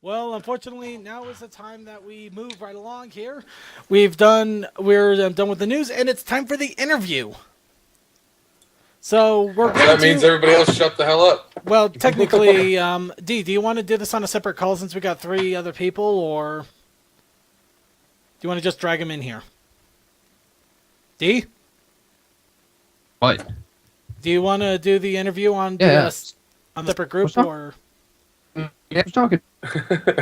Well, unfortunately, now is the time that we move right along here. We're done with the news, and it's time for the interview. So we're going That means everybody else shut the hell up. Well, technically, D, do you want to do this on a separate call since we got 3 other people, or do you want to just drag them in here? D? What? Do you want to do the interview on on a separate group, or? Yeah, I'm talking.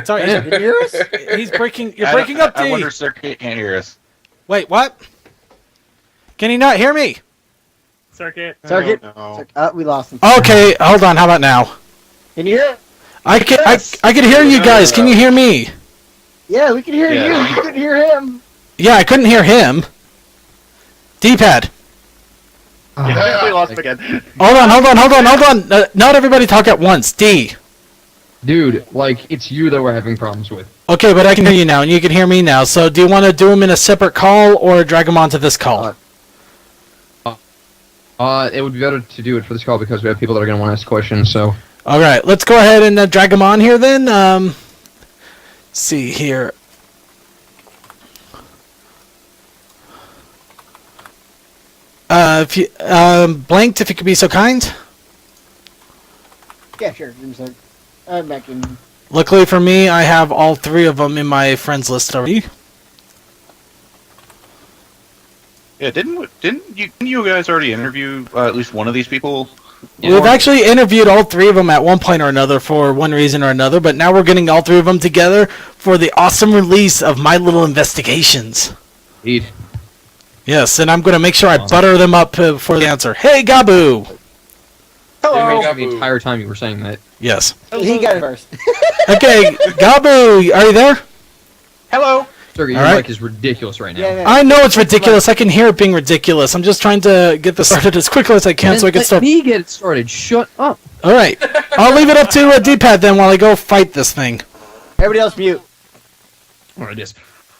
Sorry, Yeah. can you hear us? You're breaking up, D. I wonder if Circuit can't hear us. Wait, what? Can he not hear me? Circuit. No. We lost him. Okay, hold on. How about now? Can you hear? I can hear you guys. Can you hear me? Yeah, we can hear you. We couldn't hear him. Yeah, I couldn't hear him. D-pad. Yeah, we lost again. Hold on. Not everybody talk at once. D. Dude, like, it's you that we're having problems with. Okay, but I can hear you now, and you can hear me now. So do you want to do them in a separate call, or drag them onto this call? It would be better to do it for this call because we have people that are going to want to ask questions, so... Alright, let's go ahead and drag them on here then. See here. If you, Blanked, if you could be so kind. Yeah, sure. I'm back in. Luckily for me, I have all 3 of them in my friends list already. Yeah, didn't you guys already interview at least one of these people? We've actually interviewed all 3 of them at one point or another for one reason or another, but now we're getting all 3 of them together for the awesome release of My Little Investigations. Indeed. Yes, and I'm going to make sure I butter them up for the answer. Hey, Gabu! Hello! The entire time you were saying that. Yes. He got it first. Okay, Gabu, are you there? Hello! Sergey, your mic is ridiculous right now. Yeah. I know it's ridiculous. I can hear it being ridiculous. I'm just trying to get this started as quickly as I can so I can start. Let me get it started. Shut up. All right. I'll leave it up to D-pad then while I go fight this thing. Everybody else mute. Alright, yes.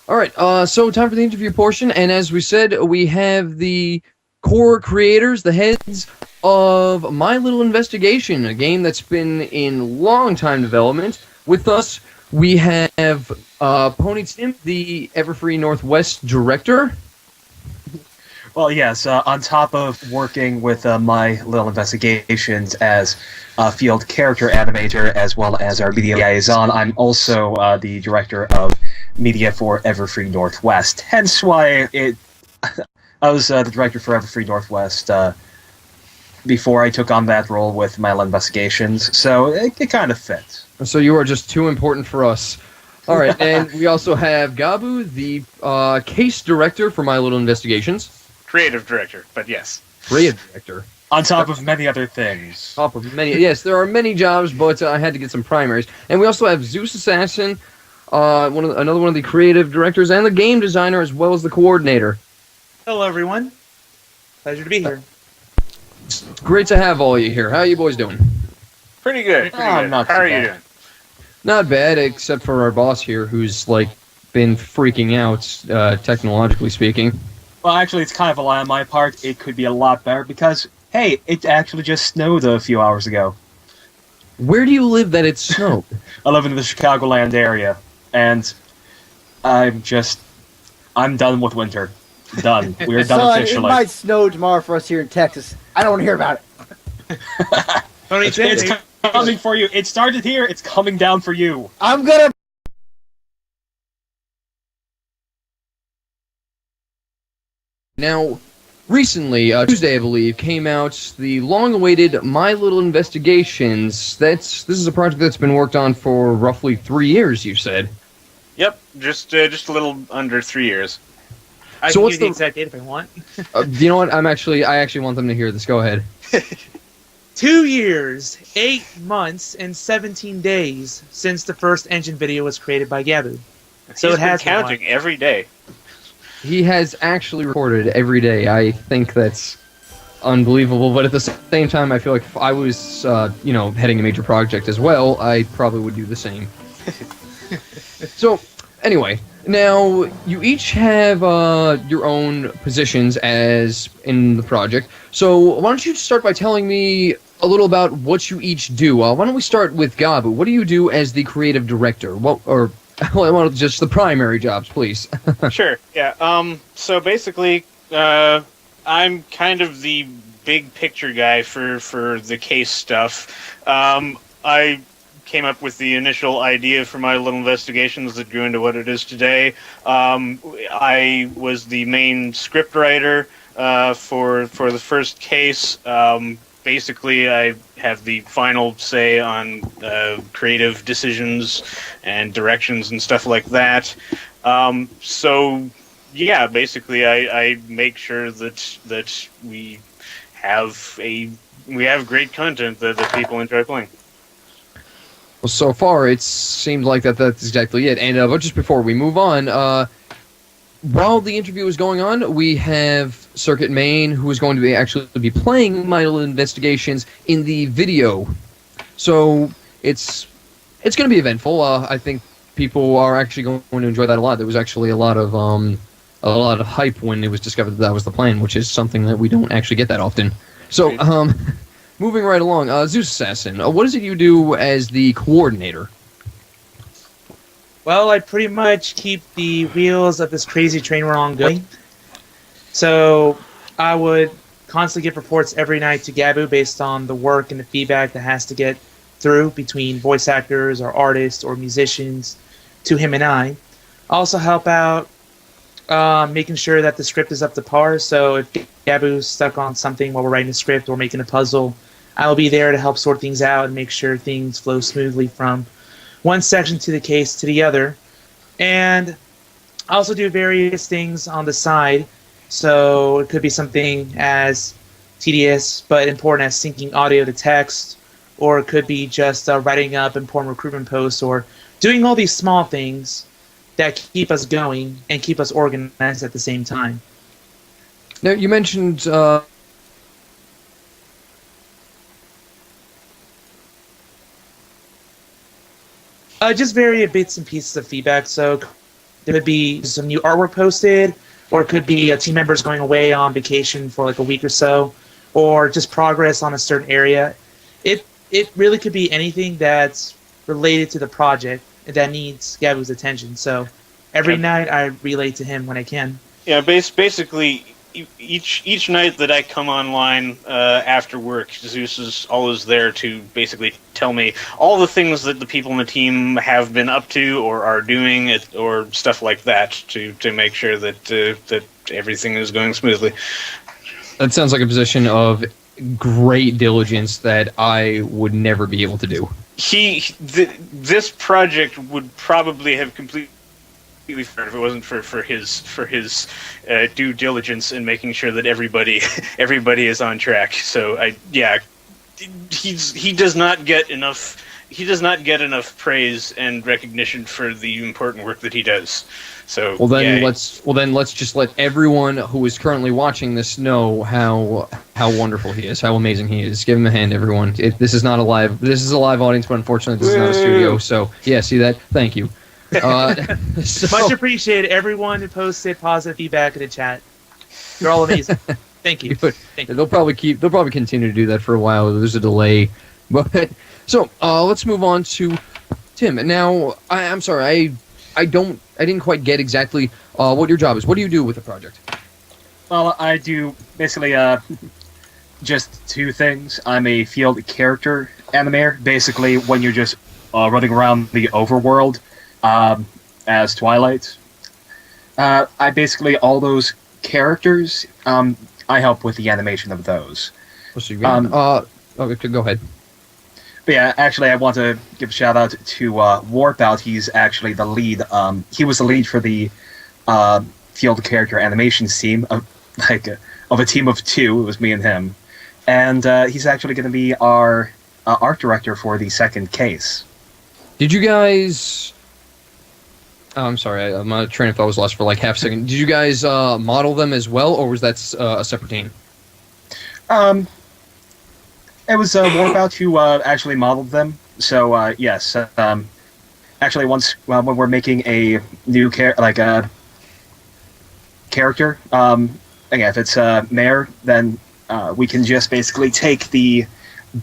Alright, so time for the interview portion, and as we said, we have the core creators, the heads of My Little Investigation, a game that's been in long-time development. With us, we have Pony Tim, the Everfree Northwest director. Well, yes, on top of working with My Little Investigations as a field character animator as well as our media liaison, I'm also the director of media for Everfree Northwest. Hence why I was the director for Everfree Northwest before I took on that role with My Little Investigations, so it kind of fits. So you are just too important for us. Alright, and we also have Gabu, the case director for My Little Investigations. Creative director, but yes. Creative director. On top of many other things. Top of many, yes, there are many jobs, but I had to get some primaries. And we also have Zeus Assassin, another one of the creative directors, and the game designer, as well as the coordinator. Hello, everyone. Pleasure to be here. It's great to have all of you here. How are you boys doing? Pretty good. How are you doing? Not bad, except for our boss here, who's, like, been freaking out, technologically speaking. Well, actually, it's kind of a lie on my part. It could be a lot better because, hey, it actually just snowed a few hours ago. Where do you live that it snowed? I live in the Chicagoland area, and I'm done with winter. Done. We're done officially. It might snow tomorrow for us here in Texas. I don't want to hear about it. It's coming for you. It started here. It's coming down for you. I'm gonna... Now, recently, Tuesday, I believe, came out the long-awaited My Little Investigations. This is a project that's been worked on for roughly 3 years, you said. Yep, just a little under 3 years. I So can what's give you the the- exact date if I want. You know what? I actually want them to hear this. Go ahead. 2 years, 8 months, and 17 days since the first engine video was created by Gabu. So He's it has been been counting every day. He has actually recorded every day. I think that's unbelievable, but at the same time, I feel like if I was, heading a major project as well, I probably would do the same. So, anyway, now you each have your own positions as in the project. So why don't you start by telling me a little about what you each do. Why don't we start with Gabu? What do you do as the creative director? Well, just the primary jobs, please. Sure. Yeah. So basically, I'm kind of the big picture guy for the case stuff. I came up with the initial idea for my little investigations that grew into what it is today. I was the main script writer for the first case. Basically, I have the final say on creative decisions and directions and stuff like that. So, yeah, basically, I make sure that we have great content that people enjoy playing. Well, so far, it seemed like that's exactly it. And but just before we move on, while the interview is going on, we have Circuit Main, who is going to be actually be playing My Little Investigations in the video. So it's going to be eventful. I think people are actually going to enjoy that a lot. There was actually a lot of hype when it was discovered that was the plan, which is something that we don't actually get that often. So, moving right along, Zeus Assassin, what is it you do as the coordinator? Well, I pretty much keep the wheels of this crazy train we're on going. So I would constantly give reports every night to Gabu based on the work and the feedback that has to get through between voice actors or artists or musicians to him and I. Also help out making sure that the script is up to par. So if Gabu's stuck on something while we're writing a script or making a puzzle, I'll be there to help sort things out and make sure things flow smoothly from one section to the case to the other. And I also do various things on the side. So it could be something as tedious but important as syncing audio to text, or it could be just writing up important recruitment posts, or doing all these small things that keep us going and keep us organized at the same time. Now, you mentioned just various bits and pieces of feedback. So there could be some new artwork posted, or it could be team members going away on vacation for like a week or so, or just progress on a certain area. It really could be anything that's related to the project that needs Gabu's attention. So every night I relay to him when I can. Yeah, basically each night that I come online after work, Zeus is always there to basically tell me all the things that the people in the team have been up to or are doing, or stuff like that, to make sure that that everything is going smoothly. that sounds like a position of great diligence that I would never be able to do. This project would probably have completely failed if it wasn't for his due diligence in making sure that everybody is on track. So he does not get enough praise and recognition for the important work that he does. So let's just let everyone who is currently watching this know how wonderful he is, how amazing he is. Give him a hand, everyone. This is a live audience, but unfortunately this is not a studio. So yeah, see that? Thank you. Much appreciated, everyone who posted positive feedback in the chat. You're all amazing. Thank you. Thank you. They'll probably continue to do that for a while. There's a delay, but so let's move on to Tim. Now, I'm sorry, I didn't quite get exactly what your job is. What do you do with the project? Well, I do basically just two things. I'm a field character animator. Basically, when you're just running around the overworld as Twilight, I basically all those characters. I help with the animation of those. Okay, go ahead. But yeah, actually, I want to give a shout out to Warpout. He's actually the lead. He was the lead for the field character animations team of a team of two. It was me and him, and he's actually going to be our art director for the second case. Did you guys? Oh, I'm sorry, my train of thought was lost for like half a second. Did you guys model them as well, or was that a separate team? It was Warpout who actually modeled them. So yes, actually, once when we're making a new character, again, if it's Mayor, then we can just basically take the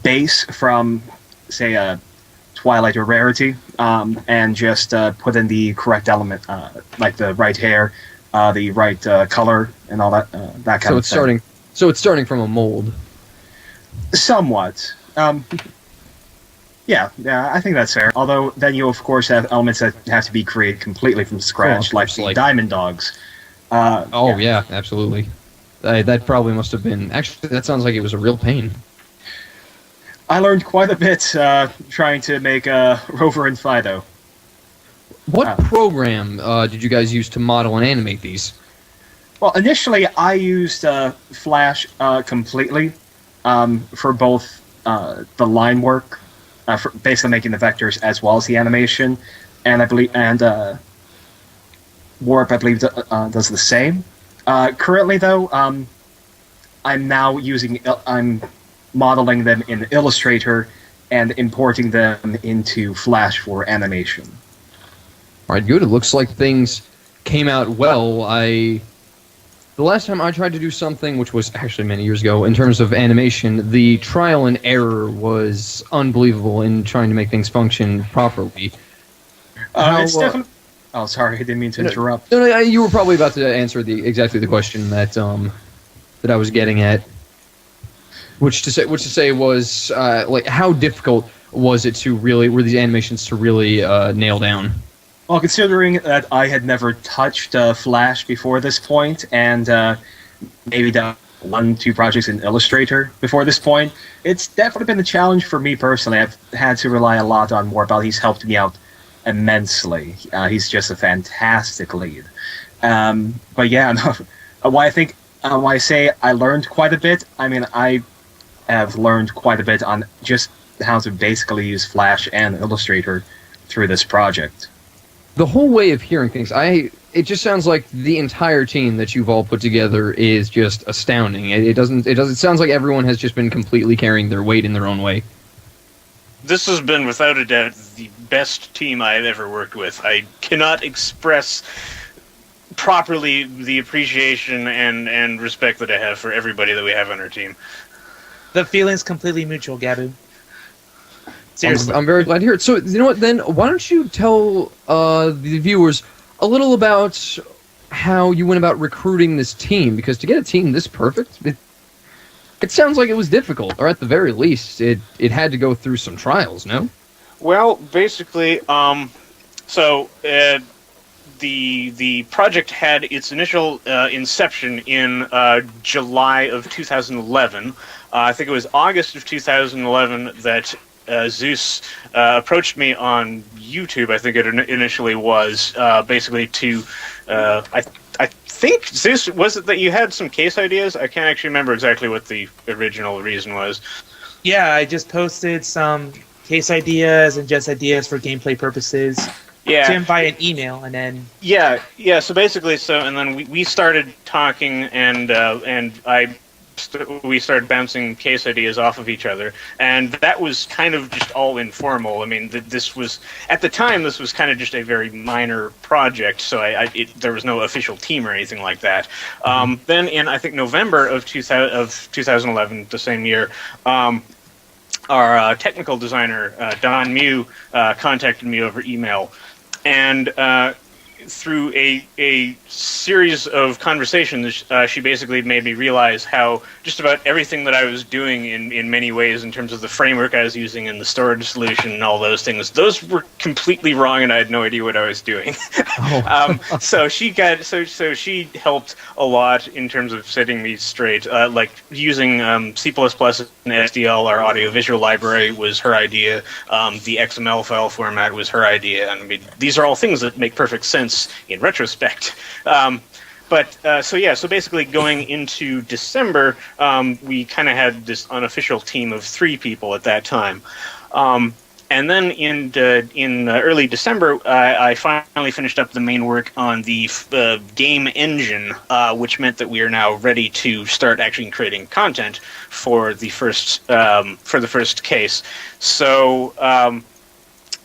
base from, say, a Twilight or Rarity, and just put in the correct element, like the right hair, the right color, and all that that kind So of it's thing. starting from a mold. Somewhat. Yeah, I think that's fair. Although then you, of course, have elements that have to be created completely from scratch, like course, the like- Diamond Dogs. Oh yeah, absolutely. That probably must have been. Actually, that sounds like it was a real pain. I learned quite a bit trying to make Rover and Fido. What program did you guys use to model and animate these? Well, initially I used Flash completely for both the line work, for basically making the vectors as well as the animation, and I believe Warp does the same. Currently, though, I'm modeling them in Illustrator and importing them into Flash for animation. All right, good. It looks like things came out well. The last time I tried to do something, which was actually many years ago, in terms of animation, the trial and error was unbelievable in trying to make things function properly. It's definitely. Oh, sorry, I didn't mean to interrupt. No, you were probably about to answer exactly the question that I was getting at. Which to say was like, how difficult was it were these animations to really nail down? Well, considering that I had never touched Flash before this point, and maybe done 1-2 projects in Illustrator before this point, it's definitely been a challenge for me personally. I've had to rely a lot on Warbell. He's helped me out immensely. He's just a fantastic lead. But yeah, no, why I say I learned quite a bit. I mean, I have learned quite a bit on just how to basically use Flash and Illustrator through this project. The whole way of hearing things, it just sounds like the entire team that you've all put together is just astounding. It sounds like everyone has just been completely carrying their weight in their own way. This has been, without a doubt, the best team I've ever worked with. I cannot express properly the appreciation and respect that I have for everybody that we have on our team. The feeling's completely mutual, Gabu. Seriously. I'm very glad to hear it. So, you know what, then, why don't you tell the viewers a little about how you went about recruiting this team? Because to get a team this perfect, it sounds like it was difficult, or at the very least, it had to go through some trials, no? Well, basically, the project had its initial inception in July of 2011. I think it was August of 2011 that Zeus approached me on YouTube. I think it initially was basically to. I think Zeus, was it that you had some case ideas? I can't actually remember exactly what the original reason was. Yeah, I just posted some case ideas and just ideas for gameplay purposes. Yeah. To him via an email, and then Yeah. So basically, and then we started talking, and we started bouncing case ideas off of each other, and that was kind of just all informal. I mean, this was at the time. This was kind of just a very minor project, so there was no official team or anything like that. Then in I think November of 2011, the same year. Our technical designer, Don Mew, contacted me over email, and through a series of conversations, she basically made me realize how just about everything that I was doing in many ways in terms of the framework I was using and the storage solution and all those things, those were completely wrong, and I had no idea what I was doing. So she helped a lot in terms of setting me straight. Like using C++ and SDL, our audiovisual library, was her idea. The XML file format was her idea. And I mean, these are all things that make perfect sense in retrospect. So basically going into December, we kind of had this unofficial team of 3 people at that time. And then in early December, I finally finished up the main work on the game engine, which meant that we are now ready to start actually creating content for the first case. So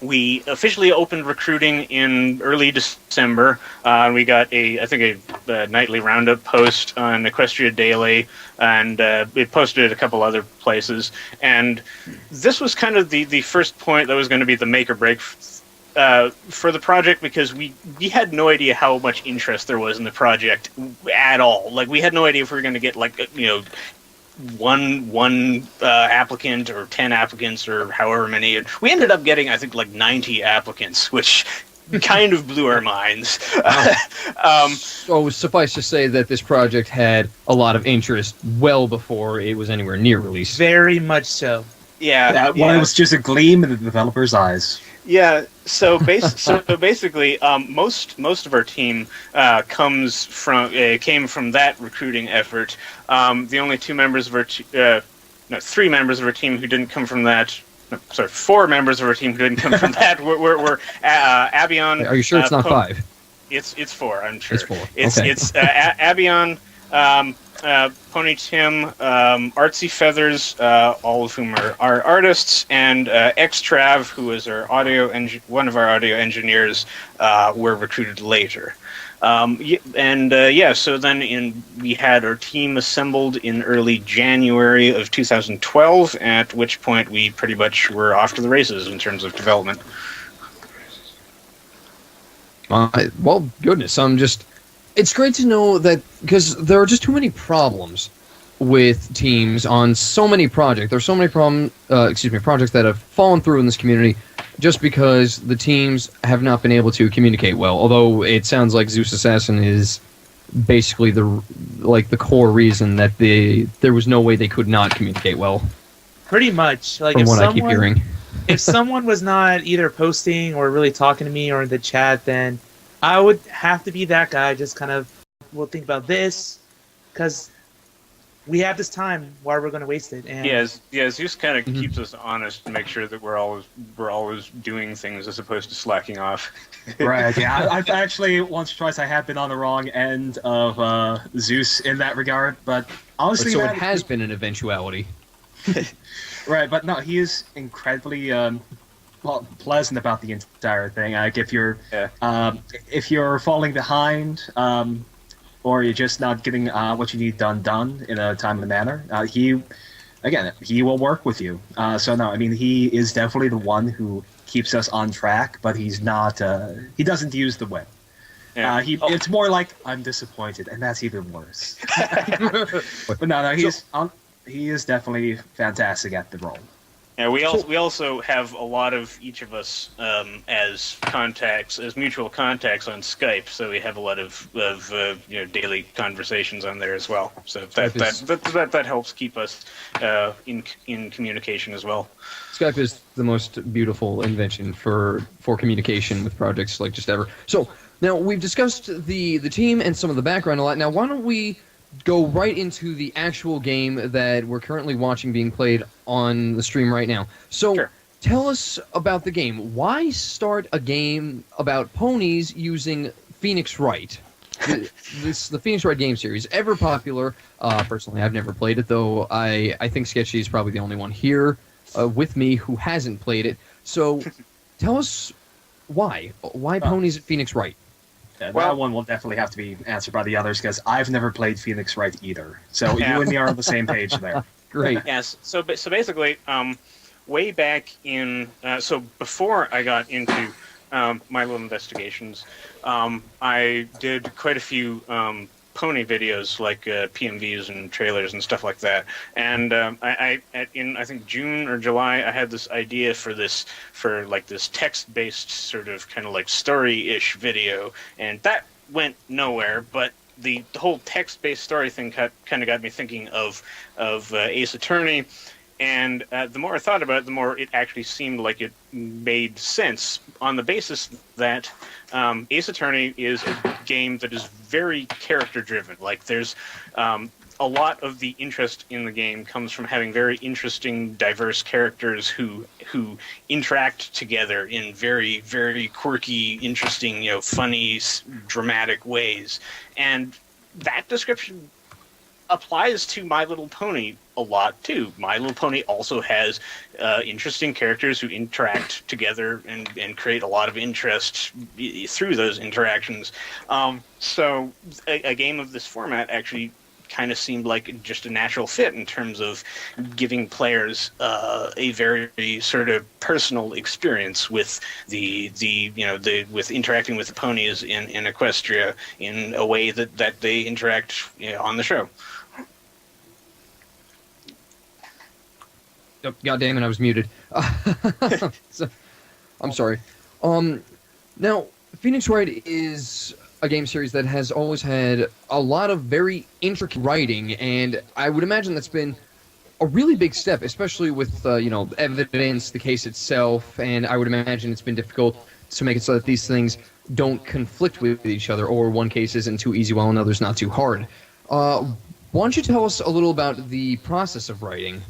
we officially opened recruiting in early December. We got I think a nightly roundup post on Equestria Daily, and it posted at a couple other places. And this was kind of the first point that was going to be the make or break for the project, because we had no idea how much interest there was in the project at all. Like, we had no idea if we were going to get, like, one applicant or 10 applicants or however many. We ended up getting, I think, like 90 applicants, which kind of blew our minds. So suffice to say that this project had a lot of interest well before it was anywhere near release. Very much so. That one was just a gleam in the developer's eyes. Yeah, so basically, most of our team came from that recruiting effort. The only three members of our team who didn't come from that. No, sorry, 4 members of our team who didn't come from that were Abion. Are you sure it's not 5? It's 4. I'm sure. It's 4. It's Okay. it's Abion, Pony Tim, Artsy Feathers, all of whom are artists, and Xtrav, who is our one of our audio engineers, were recruited later. So then we had our team assembled in early January of 2012, at which point we pretty much were off to the races in terms of development. Well, goodness, it's great to know that, because there are just too many problems with teams on so many projects. There's so many projects that have fallen through in this community just because the teams have not been able to communicate well. Although it sounds like Zeus Assassin is basically the core reason that there was no way they could not communicate well. Pretty much. Like, From what I keep hearing. If someone was not either posting or really talking to me or in the chat, then I would have to be that guy. Just kind of, we'll think about this, because we have this time. Why we're going to waste it? And Zeus kind of keeps us honest to make sure that we're always doing things as opposed to slacking off. Right. Yeah. I've actually once or twice I have been on the wrong end of Zeus in that regard, but honestly, So it has been an eventuality. Right, but no, he is incredibly pleasant about the entire thing. Like, if you're falling behind, or you're just not getting what you need done in a timely manner, he will work with you. So no, I mean, he is definitely the one who keeps us on track, but he's not. He doesn't use the web. Yeah. It's more like, I'm disappointed, and that's even worse. But no, he is definitely fantastic at the role. Yeah, we also have a lot of each of us as contacts, as mutual contacts on Skype. So we have a lot of daily conversations on there as well. So that helps keep us in communication as well. Skype is the most beautiful invention for communication with projects, like, just ever. So now we've discussed the team and some of the background a lot. Now why don't we go right into the actual game that we're currently watching being played on the stream right now. So, Sure. Tell us about the game. Why start a game about ponies using Phoenix Wright? The Phoenix Wright game series, ever popular. Personally, I've never played it, though. I think Sketchy is probably the only one here with me who hasn't played it. So, tell us why. Why ponies at Phoenix Wright? That one will definitely have to be answered by the others, because I've never played Phoenix Wright either. So you and me are on the same page there. Great. Yes. So basically, way back in before I got into my little investigations, I did quite a few pony videos, like PMVs and trailers and stuff like that. And I think June or July, I had this idea for this text-based sort of kind of like story-ish video, and that went nowhere. But the whole text-based story thing kind of got me thinking of Ace Attorney. And the more I thought about it, the more it actually seemed like it made sense, on the basis that Ace Attorney is a game that is very character-driven. Like, there's a lot of the interest in the game comes from having very interesting, diverse characters who interact together in very, very quirky, interesting, funny, dramatic ways. And that description applies to My Little Pony a lot too. My Little Pony also has interesting characters who interact together and create a lot of interest through those interactions. So a game of this format actually kind of seemed like just a natural fit in terms of giving players a very sort of personal experience with with interacting with the ponies in Equestria in a way that they interact on the show. Oh, God damn it, I was muted. So, I'm sorry. Now, Phoenix Wright is a game series that has always had a lot of very intricate writing, and I would imagine that's been a really big step, especially with evidence, the case itself, and I would imagine it's been difficult to make it so that these things don't conflict with each other, or one case isn't too easy while another's not too hard. Why don't you tell us a little about the process of writing?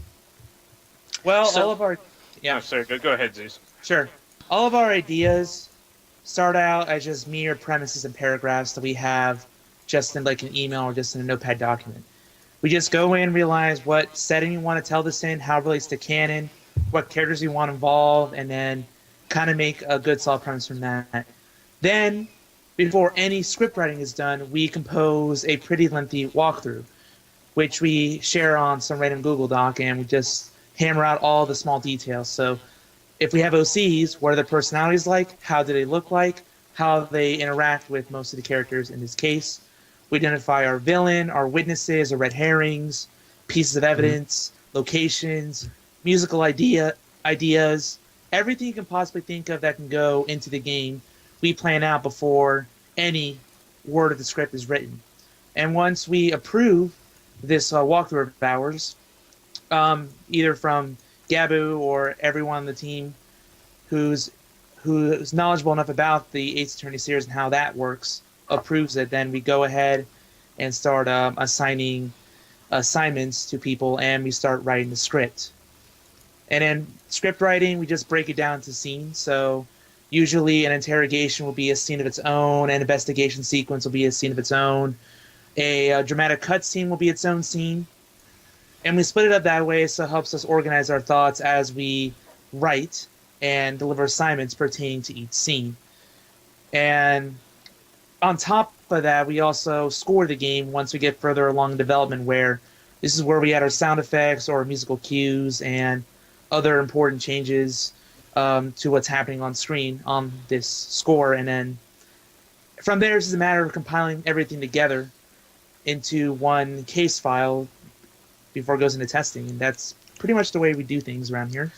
Well, So- all of our Yeah, sorry, go ahead, Zeus. Sure. All of our ideas start out as just mere premises and paragraphs that we have just in like an email or just in a notepad document. We just go in, realize what setting you want to tell this in, how it relates to canon, what characters you want involved, and then kind of make a good solid premise from that. Then, before any script writing is done, we compose a pretty lengthy walkthrough, which we share on some random Google Doc, and we just hammer out all the small details. So if we have OCs, what are their personalities like? How do they look like? How they interact with most of the characters in this case? We identify our villain, our witnesses, our red herrings, pieces of evidence, locations, musical ideas, everything you can possibly think of that can go into the game, we plan out before any word of the script is written. And once we approve this walkthrough of ours, either from Gabu or everyone on the team who's knowledgeable enough about the Ace Attorney series and how that works, approves it, then we go ahead and start assigning assignments to people, and we start writing the script. And in script writing, we just break it down to scenes. So usually an interrogation will be a scene of its own, an investigation sequence will be a scene of its own, a dramatic cutscene will be its own scene. And we split it up that way so it helps us organize our thoughts as we write and deliver assignments pertaining to each scene. And on top of that, we also score the game once we get further along in development, where this is where we add our sound effects or musical cues and other important changes to what's happening on screen on this score. And then from there, it's just a matter of compiling everything together into one case file before it goes into testing, and that's pretty much the way we do things around here.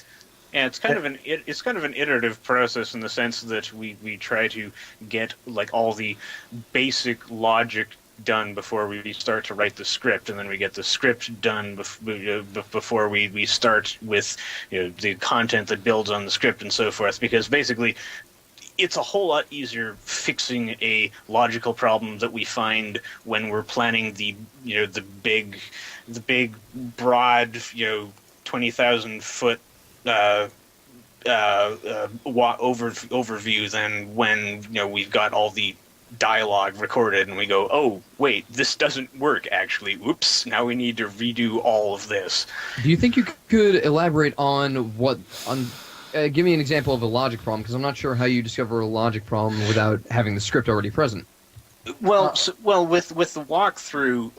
Yeah, it's kind of an iterative process in the sense that we try to get like all the basic logic done before we start to write the script, and then we get the script done before we start with the content that builds on the script and so forth. Because basically, it's a whole lot easier fixing a logical problem that we find when we're planning the big broad 20,000 foot overview than when we've got all the dialogue recorded and we go, oh wait, this doesn't work actually. Oops, now we need to redo all of this. Do you think you could elaborate on give me an example of a logic problem, because I'm not sure how you discover a logic problem without having the script already present. Well, with the walkthrough,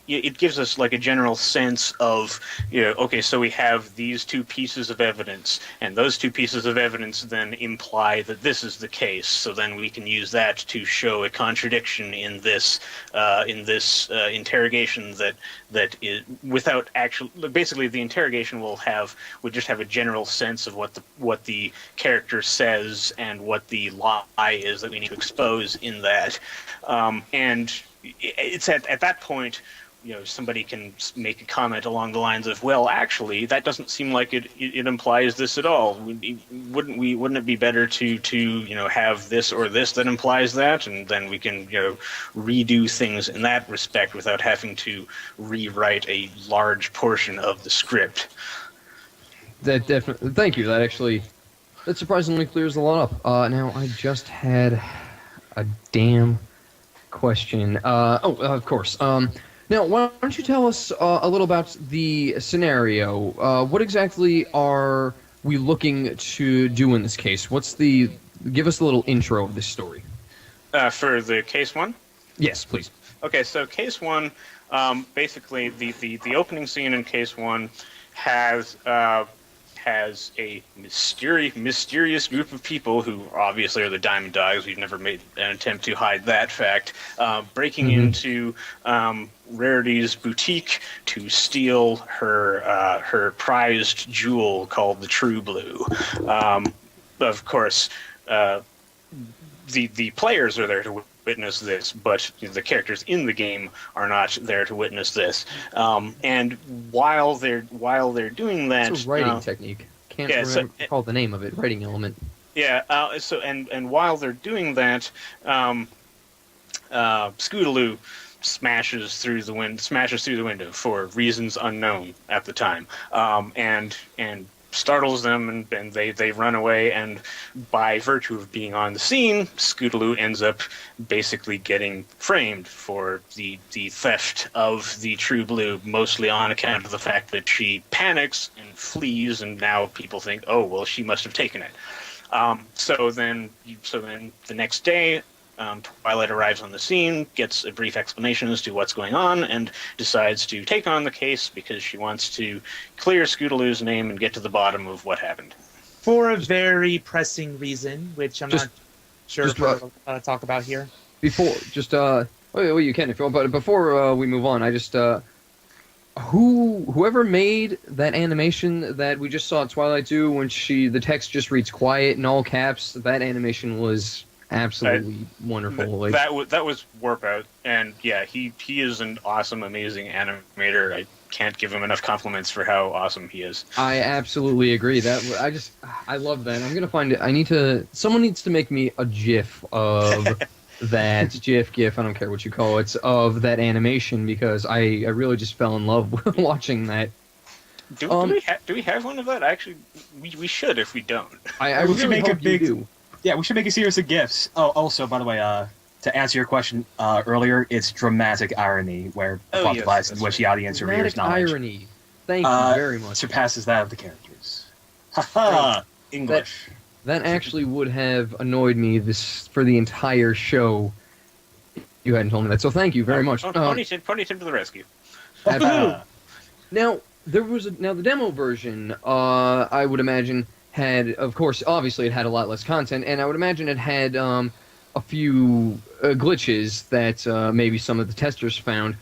it gives us like a general sense of, okay, so we have these two pieces of evidence, and those two pieces of evidence then imply that this is the case. So then we can use that to show a contradiction in this interrogation that is without actual. Basically, the interrogation would just have a general sense of what the character says and what the lie is that we need to expose in that. And it's at that point, somebody can make a comment along the lines of, well, actually, that doesn't seem like it implies this at all. Wouldn't it be better to have this or this that implies that? And then we can, redo things in that respect without having to rewrite a large portion of the script. That definitely. Thank you. That surprisingly clears a lot up. Now, I just had a damn question. Of course. Now, why don't you tell us a little about the scenario? What exactly are we looking to do in this case? Give us a little intro of this story. For the case one. Yes, please. Okay, so case one, basically the opening scene in case one has a mysterious group of people who obviously are the Diamond Dogs. We've never made an attempt to hide that fact. Breaking into Rarity's boutique to steal her prized jewel called the True Blue. Of course, the players are there to witness this, but the characters in the game are not there to witness this. And while they're doing that, It's a writing technique. Can't recall the name of it. Writing element. Yeah. So and while they're doing that, Scootaloo smashes through the window for reasons unknown at the time, and startles them, and they run away, and by virtue of being on the scene, Scootaloo ends up basically getting framed for the theft of the True Blue, mostly on account of the fact that she panics and flees, and now people think, oh, well, she must have taken it. So then the next day, Twilight arrives on the scene, gets a brief explanation as to what's going on, and decides to take on the case because she wants to clear Scootaloo's name and get to the bottom of what happened. For a very pressing reason, which I'm not sure if we're allowed to talk about here. Well, you can if you want, but before we move on, I just, whoever made that animation that we just saw Twilight do when the text just reads quiet in all caps, that animation was absolutely wonderful. That was Warpout, and yeah, he is an awesome, amazing animator. I can't give him enough compliments for how awesome he is. I absolutely agree. I love that. I'm gonna find it. Someone needs to make me a GIF of that GIF. I don't care what you call it, of that animation, because I really just fell in love with watching that. Do we have one of that? Actually, we should if we don't. I we really should make hope a big. you do. Yeah, we should make a series of GIFs. Oh, also, by the way, to answer your question earlier, it's dramatic irony, where the plot device in which the audience or reader's knowledge irony. Thank you very much. surpasses that of the characters. Haha! English. That actually would have annoyed me for the entire show. You hadn't told me that, so thank you very much. Pony Tim to the rescue. Absolutely. Now the demo version, I would imagine, had, of course, obviously it had a lot less content, and I would imagine it had a few glitches that maybe some of the testers found.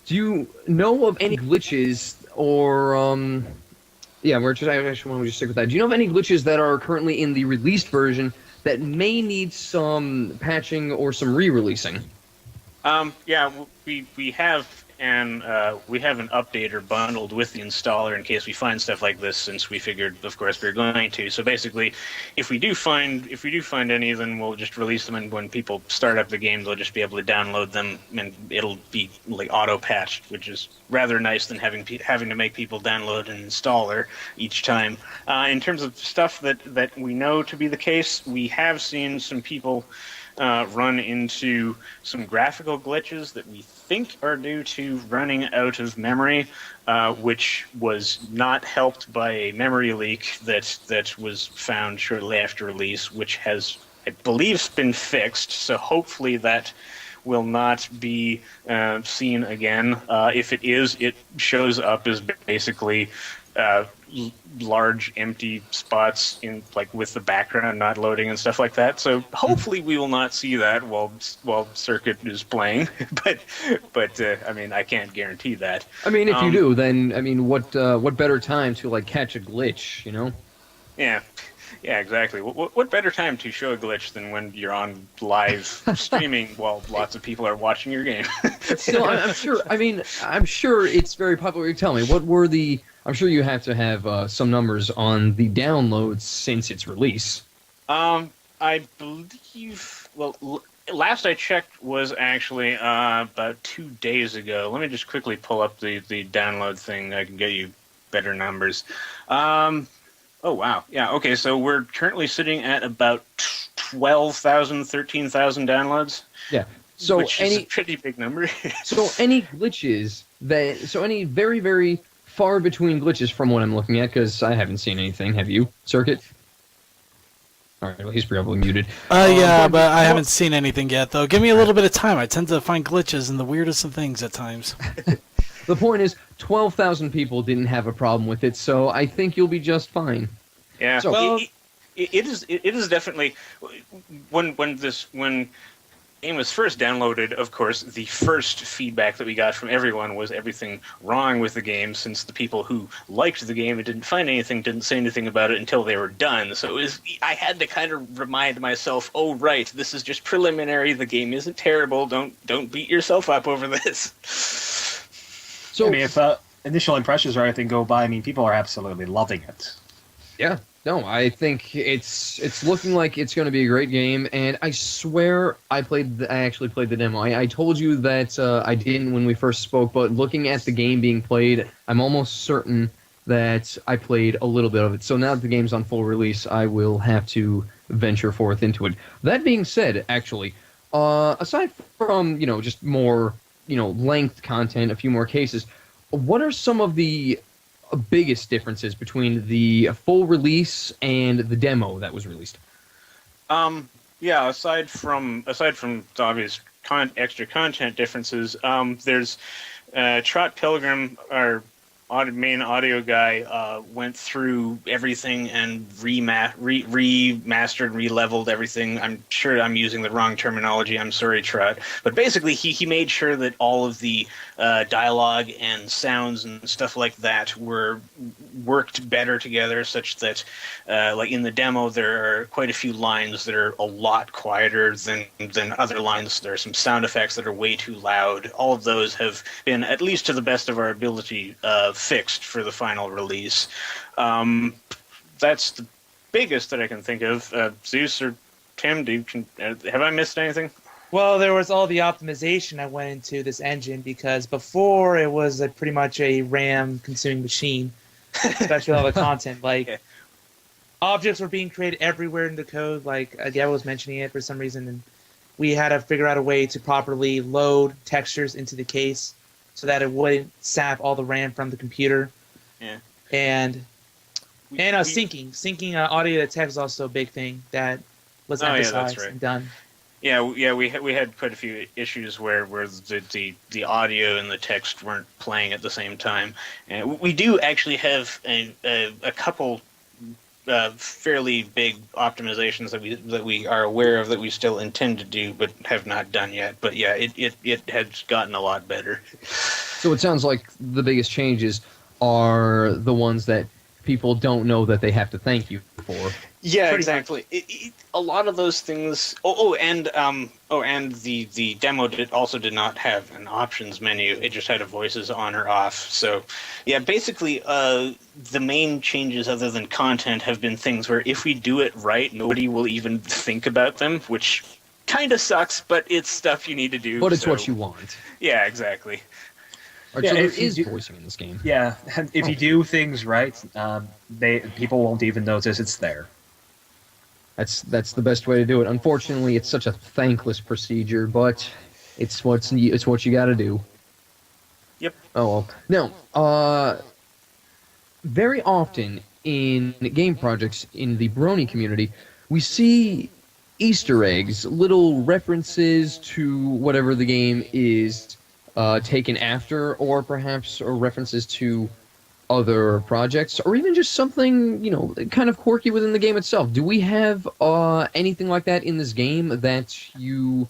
Do you know of any glitches, or I actually want to just stick with that. Do you know of any glitches that are currently in the released version that may need some patching or some re-releasing? We have an updater bundled with the installer in case we find stuff like this, since we figured, of course, we were going to. So basically, if we do find any, then we'll just release them, and when people start up the game, they'll just be able to download them, and it'll be like auto patched, which is rather nice than having to make people download an installer each time. In terms of stuff that we know to be the case, we have seen some people run into some graphical glitches that we think are due to running out of memory, which was not helped by a memory leak that was found shortly after release, which has, I believe, been fixed. So hopefully that will not be seen again. If it is, it shows up as basically large empty spots in, like, with the background not loading and stuff like that. So hopefully we will not see that while Circuit is playing. but I mean, I can't guarantee that. I mean, if you do, then I mean, what better time to catch a glitch, you know? Yeah, exactly. What better time to show a glitch than when you're on live streaming while lots of people are watching your game? Still, I'm sure. I mean, I'm sure it's very popular. Tell me, what were the? I'm sure you have to have some numbers on the downloads since its release. I believe. Well, last I checked was actually about 2 days ago. Let me just quickly pull up the download thing. I can get you better numbers. Oh, wow. Yeah, okay, so we're currently sitting at about 12,000, 13,000 downloads. Yeah. So which is a pretty big number. So any glitches any very, very far between glitches from what I'm looking at, because I haven't seen anything. Have you, Circuit? All right, well, he's probably muted. Yeah, but I haven't seen anything yet, though. Give me a little bit of time. I tend to find glitches in the weirdest of things at times. The point is, 12,000 people didn't have a problem with it, so I think you'll be just fine. Yeah, So- well, it is definitely when the game was first downloaded. Of course, the first feedback that we got from everyone was everything wrong with the game, since the people who liked the game and didn't find anything didn't say anything about it until they were done. So I had to kind of remind myself, oh right, this is just preliminary. The game isn't terrible. Don't beat yourself up over this. So I mean, if initial impressions or anything go by, I mean, people are absolutely loving it. yeah, no, I think it's looking like it's going to be a great game, and I swear I actually played the demo. I told you that I didn't when we first spoke, but looking at the game being played, I'm almost certain that I played a little bit of it. So now that the game's on full release, I will have to venture forth into it. That being said, actually, aside from just more length content, a few more cases, what are some of the biggest differences between the full release and the demo that was released? Yeah, aside from the obvious extra content differences, there's Trot Pilgrim, our main audio guy, went through everything and remastered, re-leveled everything. I'm sure I'm using the wrong terminology. I'm sorry, Trot. But basically, he made sure that all of the dialogue and sounds and stuff like that worked better together, such that, like in the demo, there are quite a few lines that are a lot quieter than other lines. There are some sound effects that are way too loud. All of those have been, at least to the best of our ability, fixed for the final release. That's the biggest that I can think of. Zeus or Tim, have I missed anything? Well, there was all the optimization that went into this engine, because before it was pretty much a RAM-consuming machine, especially all the content. Like, Yeah. Objects were being created everywhere in the code, like Gab was mentioning it for some reason, and we had to figure out a way to properly load textures into the case so that it wouldn't sap all the RAM from the computer. Yeah. And syncing audio to text is also a big thing that was emphasized and done. Yeah, we had quite a few issues where the audio and the text weren't playing at the same time, and we do actually have a couple fairly big optimizations that we are aware of that we still intend to do but have not done yet. But yeah, it has gotten a lot better. So it sounds like the biggest changes are the ones that people don't know that they have to thank you for. Yeah, Pretty exactly. A lot of those things. And the demo did not have an options menu. It just had a voices on or off. So, yeah, basically, the main changes other than content have been things where if we do it right, nobody will even think about them, which kind of sucks. But it's stuff you need to do. But it's what you want. Yeah, exactly. All right, Yeah, so there if you is do- voicing in this game. Yeah, and if you do things right, people won't even notice it's there. That's the best way to do it. Unfortunately, it's such a thankless procedure, but it's what you got to do. Yep. Oh well. Now, very often in game projects in the Brony community, we see Easter eggs, little references to whatever the game is taken after, or perhaps references to other projects, or even just something kind of quirky within the game itself. Do we have anything like that in this game that you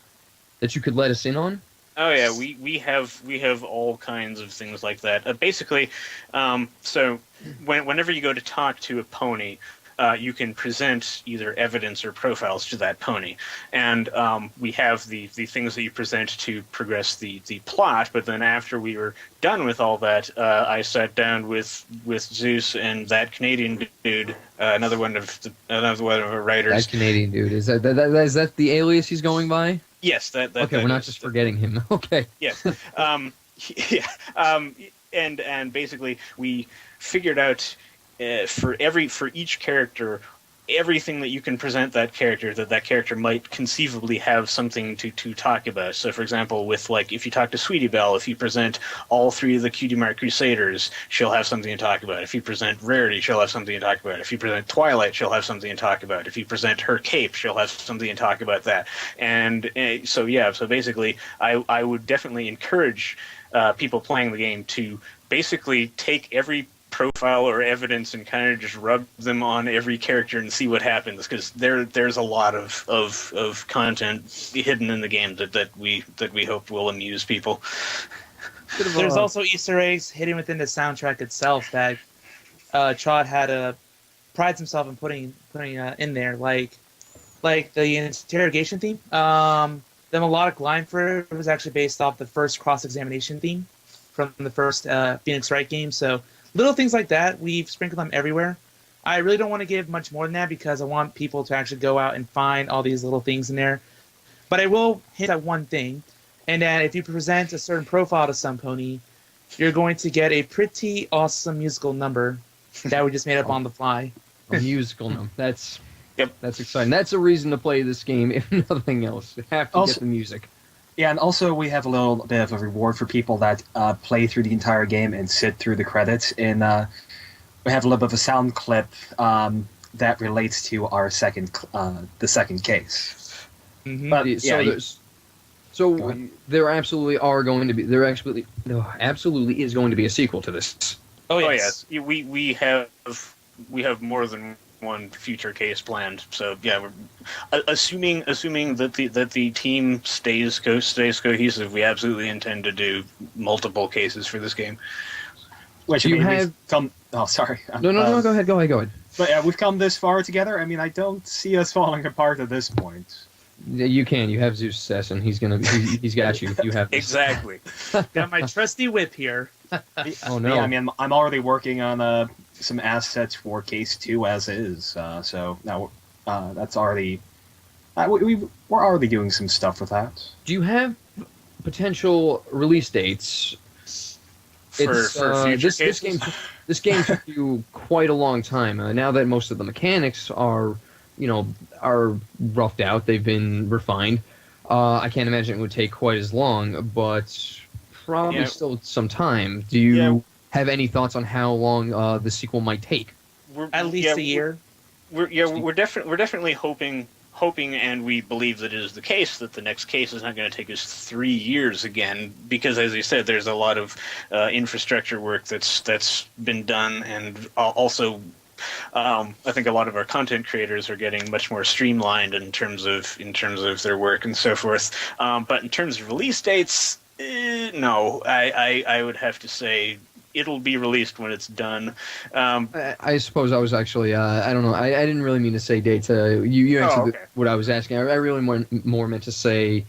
could let us in on? Oh yeah, we have all kinds of things like that. Basically, so whenever you go to talk to a pony, you can present either evidence or profiles to that pony, and we have the things that you present to progress the plot. But then after we were done with all that, I sat down with Zeus and that Canadian dude, another one of our writers. That Canadian dude, is that the alias he's going by? Yes, that. Okay, we're not just forgetting him. Okay. Yes. Yeah. And basically we figured out for each character everything that you can present that character, that character might conceivably have something to talk about. So, for example, with like if you talk to Sweetie Belle, if you present all three of the Cutie Mark Crusaders, she'll have something to talk about. If you present Rarity, she'll have something to talk about. If you present Twilight, she'll have something to talk about. If you present her cape, she'll have something to talk about that. And so basically, I would definitely encourage people playing the game to basically take every profile or evidence and kind of just rub them on every character and see what happens, because there's a lot of content hidden in the game that we hope will amuse people. There's also Easter eggs hidden within the soundtrack itself that Chad had prides himself in putting in there, like the interrogation theme. The melodic line for it was actually based off the first cross-examination theme from the first Phoenix Wright game. So little things like that, we've sprinkled them everywhere. I really don't want to give much more than that because I want people to actually go out and find all these little things in there. But I will hint at one thing, and that if you present a certain profile to some pony, you're going to get a pretty awesome musical number that we just made up on the fly. A musical number. That's exciting. That's a reason to play this game, if nothing else. You have to get the music. Yeah, and also we have a little bit of a reward for people that play through the entire game and sit through the credits. And we have a little bit of a sound clip that relates to our the second case. Mm-hmm. But so there absolutely is going to be a sequel to this. Oh yes, we have more than one future case planned. So yeah, we're assuming that the team stays cohesive. We absolutely intend to do multiple cases for this game. Which Oh, sorry. No. Go ahead. But yeah, we've come this far together. I mean, I don't see us falling apart at this point. You can. You have Zeus Assassin. He's got you. You have this. Exactly. Got my trusty whip here. Oh no! Yeah, I mean, I'm already working on some assets for Case 2 as is. So now that's already we're already doing some stuff with that. Do you have potential release dates? For future cases? This game took you quite a long time. Now that most of the mechanics are roughed out, they've been refined. I can't imagine it would take quite as long, but probably still some time. Do you have any thoughts on how long the sequel might take? At least a year. We're definitely hoping, and we believe that it is the case, that the next case is not going to take us 3 years again, because as you said, there's a lot of infrastructure work that's been done, and also I think a lot of our content creators are getting much more streamlined in terms of their work and so forth. But in terms of release dates, no, I would have to say it'll be released when it's done. I suppose I was actually I don't know. I didn't really mean to say dates. You answered what I was asking. I really more meant to say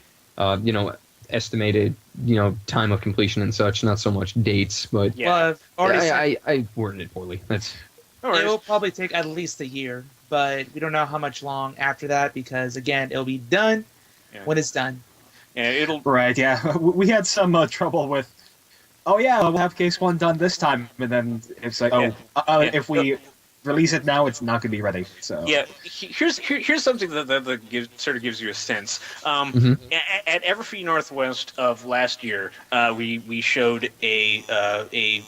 estimated time of completion and such, not so much dates. But Well, I worded it poorly. That's. It will probably take at least a year, but we don't know how much long after that because, again, it'll be done when it's done. Yeah, Right, yeah. We had some trouble with, we'll have Case 1 done this time, and then it's like, if we release it now, it's not going to be ready. So here's something that gives you a sense. At Everfree Northwest of last year, we showed a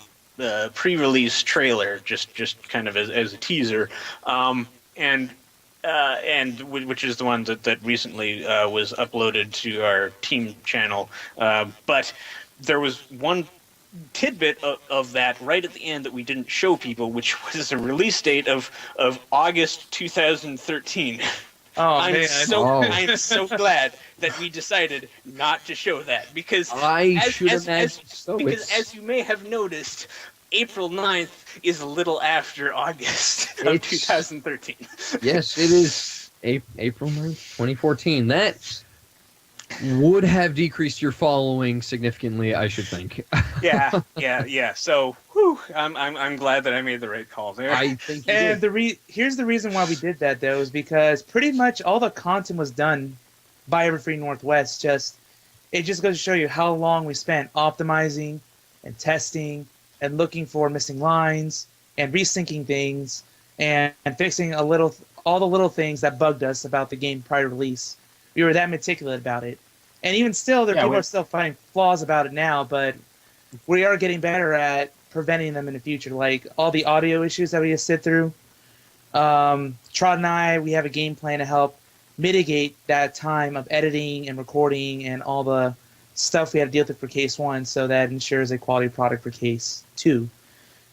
pre-release trailer, just kind of as a teaser, and which is the one that recently was uploaded to our team channel. But there was one tidbit of that right at the end that we didn't show people, which was a release date of August 2013. I'm so glad that we decided not to show that, because as you may have noticed, April 9th is a little after August of 2013. Yes, it is April 9th, 2014. That would have decreased your following significantly, I should think. Yeah. So, I'm glad that I made the right call there. I think you and did. Here's the reason why we did that, though, is because pretty much all the content was done by Everfree Northwest. It just goes to show you how long we spent optimizing and testing and looking for missing lines and resyncing things and fixing a little all the little things that bugged us about the game prior to release. We were that meticulous about it. And even still, people are still finding flaws about it now, but we are getting better at preventing them in the future. Like all the audio issues that we just sit through. Trot and I, we have a game plan to help mitigate that time of editing and recording and all the stuff we had to deal with for Case 1, so that ensures a quality product for Case 2.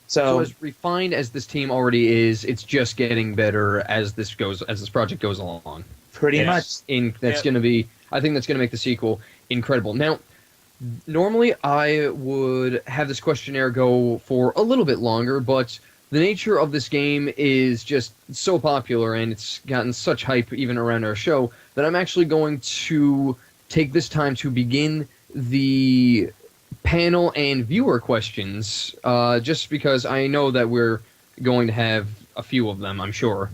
So as refined as this team already is, it's just getting better as this project goes along. Pretty much. That's going to be, I think that's going to make the sequel incredible. Now, normally I would have this questionnaire go for a little bit longer, but the nature of this game is just so popular and it's gotten such hype even around our show that I'm actually going to take this time to begin the panel and viewer questions, just because I know that we're going to have a few of them, I'm sure.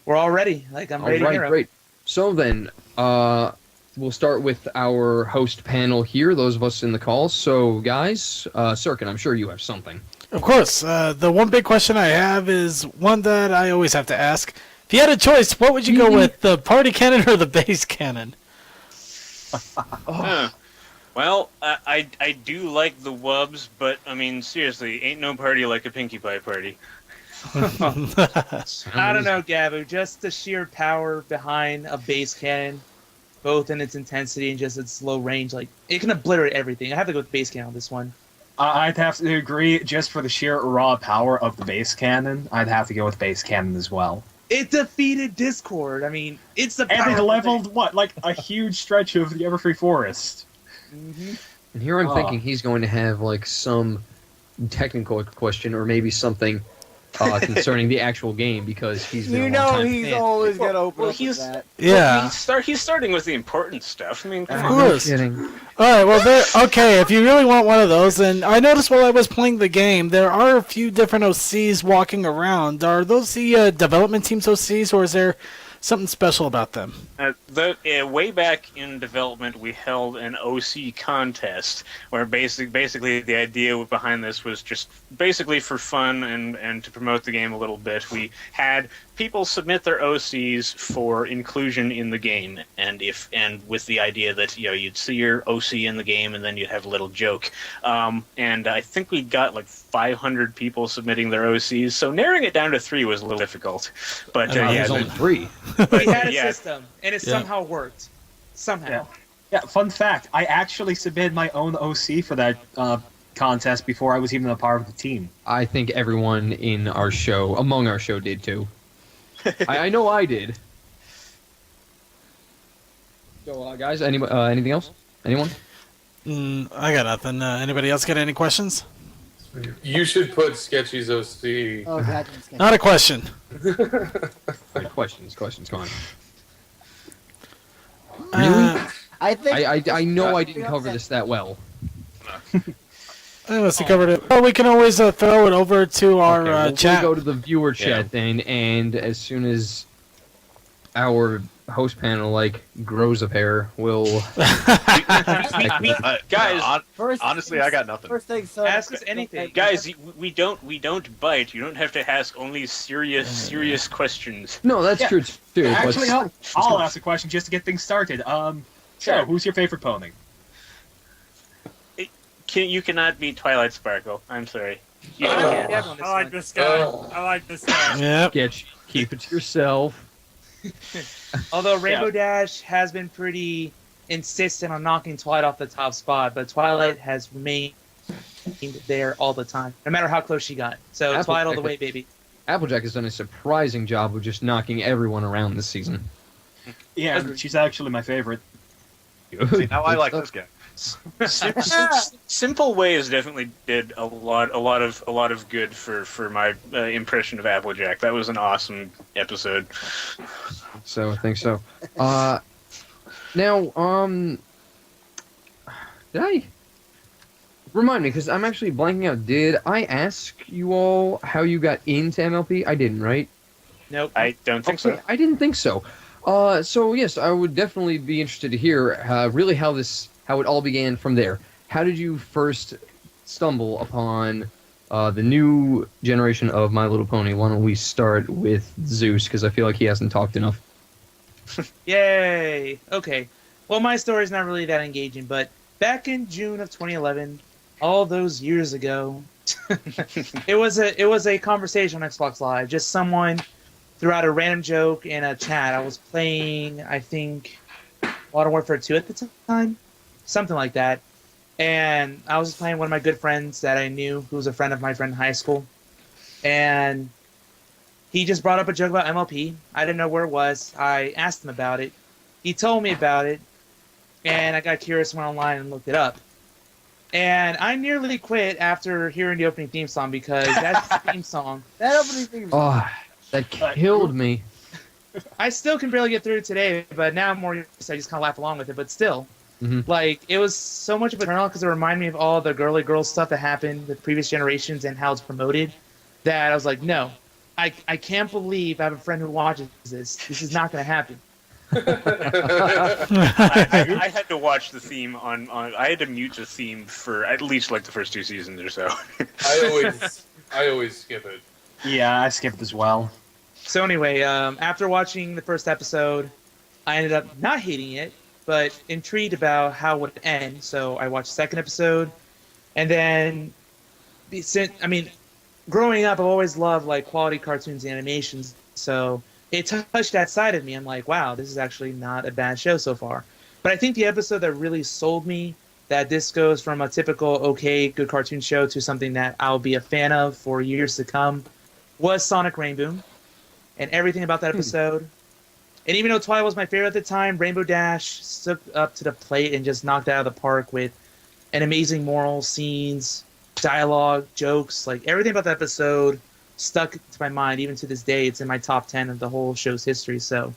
We're all ready. I'm ready to hear 'em. Great. So then, we'll start with our host panel here, those of us in the call. So, guys, Sirkin, I'm sure you have something. Of course. The one big question I have is one that I always have to ask. If you had a choice, what would you go with, the party cannon or the base cannon? Well, I do like the wubs, but I mean, seriously, ain't no party like a Pinkie Pie party. I don't know, Gabu. Just the sheer power behind a base cannon, both in its intensity and just its low range, it can obliterate everything. I have to go with base cannon on this one. I'd have to agree, just for the sheer raw power of the base cannon, I'd have to go with base cannon as well. It defeated Discord. I mean, it's the And power it of leveled, a huge stretch of the Everfree Forest. Mm-hmm. And here I'm thinking he's going to have, some technical question or maybe something concerning the actual game, because he's been a long-time he's fan. always going to open up with he's- that. Yeah. He's starting with the important stuff. I mean, come Of on. course. Kidding. All right, well, okay, if you really want one of those, and I noticed while I was playing the game, there are a few different OCs walking around. Are those the development team's OCs, or is there something special about them? Way back in development, we held an OC contest where basically the idea behind this was just basically for fun and to promote the game a little bit. We had people submit their OCs for inclusion in the game, and with the idea that you'd see your OC in the game and then you'd have a little joke. And I think we got 500 people submitting their OCs, so narrowing it down to 3 was a little difficult. But There's only 3. We had a system, and it somehow worked. Somehow. Yeah, fun fact, I actually submitted my own OC for that contest before I was even a part of the team. I think everyone among our show did too. I know I did. So, guys, anything else? Anyone? I got nothing. Anybody else got any questions? You should put Sketchy's OC. Oh, God. Not a question. Right, questions, come on. I think I know I didn't cover this that well. I must have covered it. Well, we can always throw it over to our We'll chat. go to the viewer chat then, and as soon as our host panel grows a pair, we'll. Guys, Honestly, I got nothing. First thing, so Ask us anything. guys, we don't bite. You don't have to ask only serious questions. No, that's true too. Actually, but- I'll ask a question just to get things started. So, who's your favorite pony? You cannot beat Twilight Sparkle. I'm sorry. You Yeah, can't. on this I like one. this guy. I like this guy. Yep. keep it to yourself. Although Rainbow Dash has been pretty insistent on knocking Twilight off the top spot, but Twilight has remained there all the time, no matter how close she got. So Apple- Twilight all the way, baby. Applejack has done a surprising job of just knocking everyone around this season. Yeah, she's actually my favorite. See, now I like this guy. Simple Ways definitely did a lot of good for my impression of Applejack. That was an awesome episode. So I think so. Now, did I remind me? Because I'm actually blanking out. Did I ask you all how you got into MLP? I didn't, right? Nope. I don't think so. I didn't think so. So yes, I would definitely be interested to hear really how it all began from there. How did you first stumble upon the new generation of My Little Pony. Why don't we start with Zeus, because I feel like he hasn't talked enough. Yay! Okay. Well, my story's not really that engaging, but back in June of 2011, all those years ago, it was a conversation on Xbox Live. Just someone threw out a random joke in a chat. I was playing, I think, Modern Warfare 2 at the time, something like that. And I was playing one of my good friends that I knew, who was a friend of my friend in high school. And he just brought up a joke about MLP. I didn't know where it was. I asked him about it. He told me about it. And I got curious, went online and looked it up. And I nearly quit after hearing the opening theme song because that theme song... That opening theme song. Oh, that killed me. I still can barely get through it today, but now I'm more used to it. I just kind of laugh along with it. But still, like, it was so much of a turn on because it reminded me of all the girly girl stuff that happened with previous generations and how it's promoted, that I was like, no, I can't believe I have a friend who watches this. This is not going to happen. I had to watch the theme on. I had to mute the theme for at least like the first 2 seasons or so. I always skip it. Yeah, I skipped as well. So anyway, after watching the first episode, I ended up not hating it, but intrigued about how it would end. So I watched the second episode, and then, growing up, I've always loved like quality cartoons and animations. So it touched that side of me. I'm like, wow, this is actually not a bad show so far. But I think the episode that really sold me that this goes from a typical okay, good cartoon show to something that I'll be a fan of for years to come was Sonic Rainbow. And everything about that episode. And even though Twilight was my favorite at the time, Rainbow Dash stood up to the plate and just knocked it out of the park with an amazing moral, scenes, dialogue, jokes. Like, everything about that episode stuck to my mind. Even to this day, it's in my top 10 of the whole show's history. So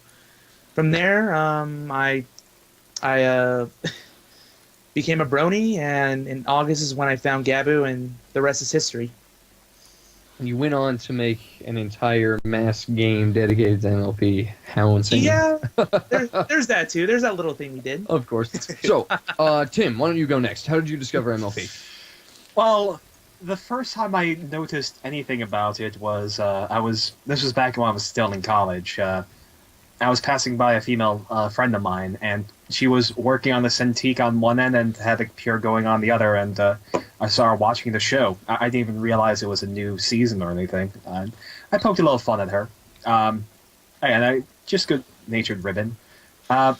from there, I became a Brony, and in August is when I found Gabu, and the rest is history. You went on to make an entire mass game dedicated to MLP. How insane. Yeah, there's that too. There's that little thing we did. Of course. So, Tim, why don't you go next? How did you discover MLP? Well, the first time I noticed anything about it was this was back when I was still in college. I was passing by a female friend of mine, and she was working on the Cintiq on one end and had the Pure going on the other, and I saw her watching the show. I didn't even realize it was a new season or anything. I poked a little fun at her. And I just good-natured ribbon. That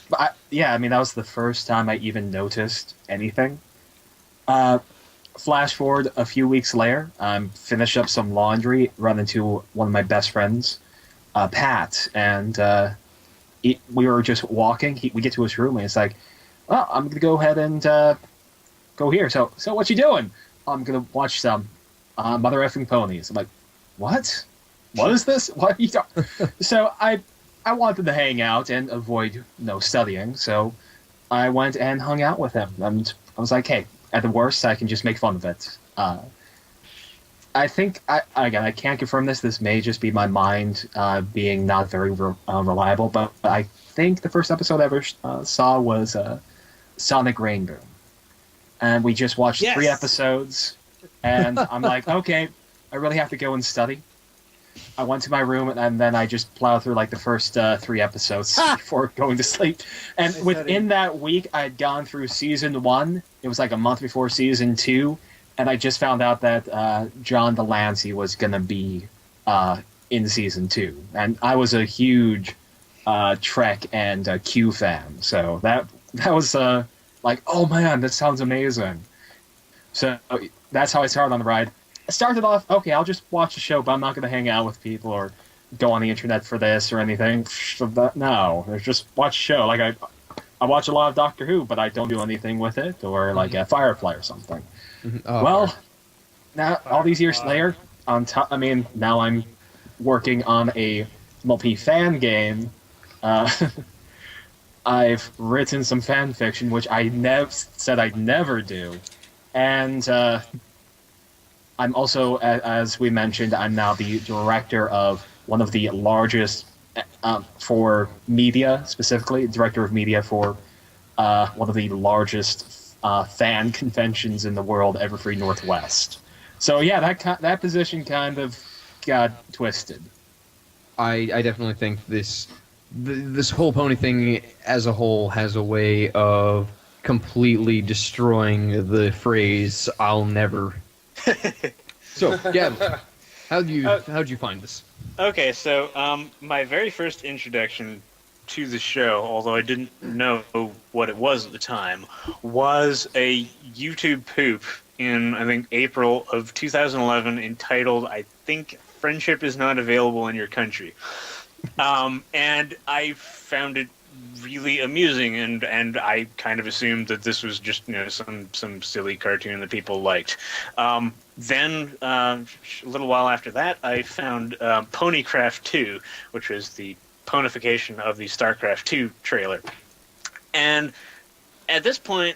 was the first time I even noticed anything. Flash forward a few weeks later, finished up some laundry, run into one of my best friends, Pat, and we were just walking. We get to his room, and it's like, well, I'm going to go ahead and go here. So what you doing? I'm going to watch some Mother Effing Ponies. I'm like, what? What is this? What are you talking? So I wanted to hang out and avoid studying, so I went and hung out with him. And I was like, hey, at the worst, I can just make fun of it. I think, I can't confirm this. This may just be my mind being not very reliable, but I think the first episode I ever saw was Sonic Rainbow. And we just watched 3 episodes, and I'm like, okay, I really have to go and study. I went to my room, and then I just plowed through like the first 3 episodes before going to sleep. And within that week, I had gone through season 1. It was like a month before season 2. And I just found out that John Delancey was going to be in season 2. And I was a huge Trek and Q fan. So that was like, oh man, that sounds amazing. So that's how I started on the ride. I started off, okay, I'll just watch the show, but I'm not going to hang out with people or go on the internet for this or anything. No, just watch the show. Like I watch a lot of Doctor Who, but I don't do anything with it, or like Firefly or something. Oh, well, now all these years later, now I'm working on a MLP fan game. I've written some fan fiction, which I said I'd never do, and I'm also, as we mentioned, I'm now the director of one of the largest for media, specifically director of media for one of the largest fan conventions in the world, Everfree Northwest. So yeah, that position kind of got twisted. I definitely think this whole pony thing as a whole has a way of completely destroying the phrase "I'll never." So, Gab, how'd you find this? Okay, so my very first introduction to the show, although I didn't know what it was at the time, was a YouTube poop in, I think, April of 2011 entitled, I think, Friendship is Not Available in Your Country. And I found it really amusing, and I kind of assumed that this was just some silly cartoon that people liked. Then a little while after that, I found Ponycraft 2, which was the ponification of the StarCraft 2 trailer. And at this point,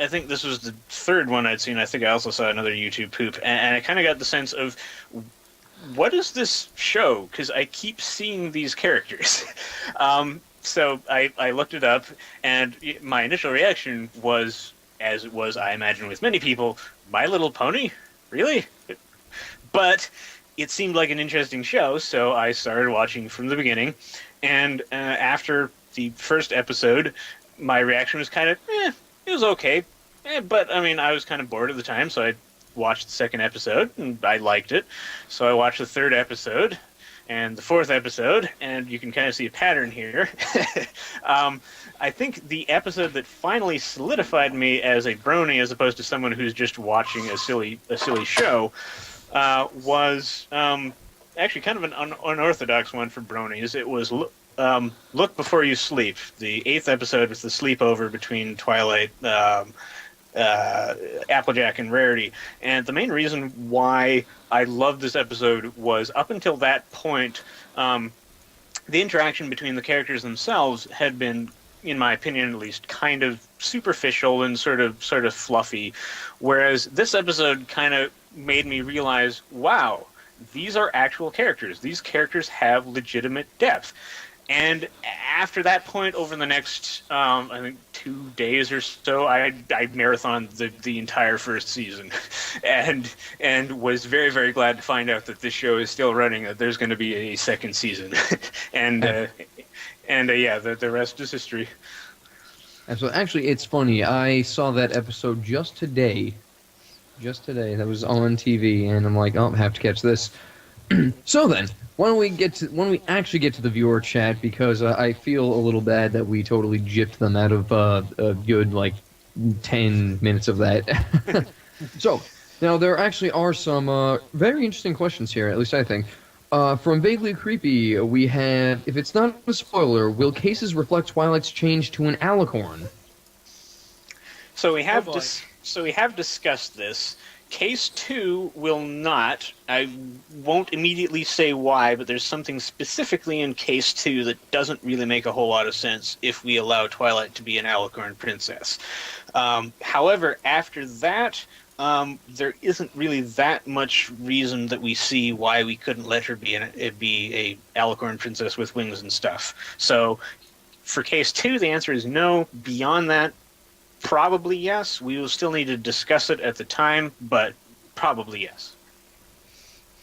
I think this was the third one I'd seen. I think I also saw another YouTube poop, and I kind of got the sense of, what is this show? Because I keep seeing these characters. So I looked it up, and my initial reaction was, as it was, I imagine, with many people, My Little Pony? Really? But it seemed like an interesting show, so I started watching from the beginning. And after the first episode, my reaction was kind of, it was okay. But, I mean, I was kind of bored at the time, so I watched the second episode, and I liked it. So I watched the third episode and the fourth episode, and you can kind of see a pattern here. I think the episode that finally solidified me as a brony, as opposed to someone who's just watching a silly show, was actually kind of an unorthodox one for bronies. It was Look Before You Sleep. The 8th episode was the sleepover between Twilight, Applejack, and Rarity. And the main reason why I loved this episode was, up until that point, the interaction between the characters themselves had been, in my opinion at least, kind of superficial and sort of fluffy, whereas this episode kind of made me realize, wow, these are actual characters. These characters have legitimate depth. And after that point, over the next, I think, 2 days or so, I marathoned the entire first season, and was very, very glad to find out that this show is still running. That there's going to be a second season, and the rest is history. Absolutely. Actually, it's funny. I saw that episode just today. That was on TV, and I'm like, oh, I have to catch this. So then, why don't we actually get to the viewer chat, because I feel a little bad that we totally gypped them out of a good 10 minutes of that. So now there actually are some very interesting questions here, at least I think. From Vaguely Creepy, we have, if it's not a spoiler, will cases reflect Twilight's change to an alicorn? So we have discussed this. Case 2 will not. I won't immediately say why, but there's something specifically in Case 2 that doesn't really make a whole lot of sense if we allow Twilight to be an alicorn princess. However, after that, there isn't really that much reason that we see why we couldn't let her be a alicorn princess with wings and stuff. So for Case 2, the answer is no. Beyond that, probably yes. We will still need to discuss it at the time, but probably yes.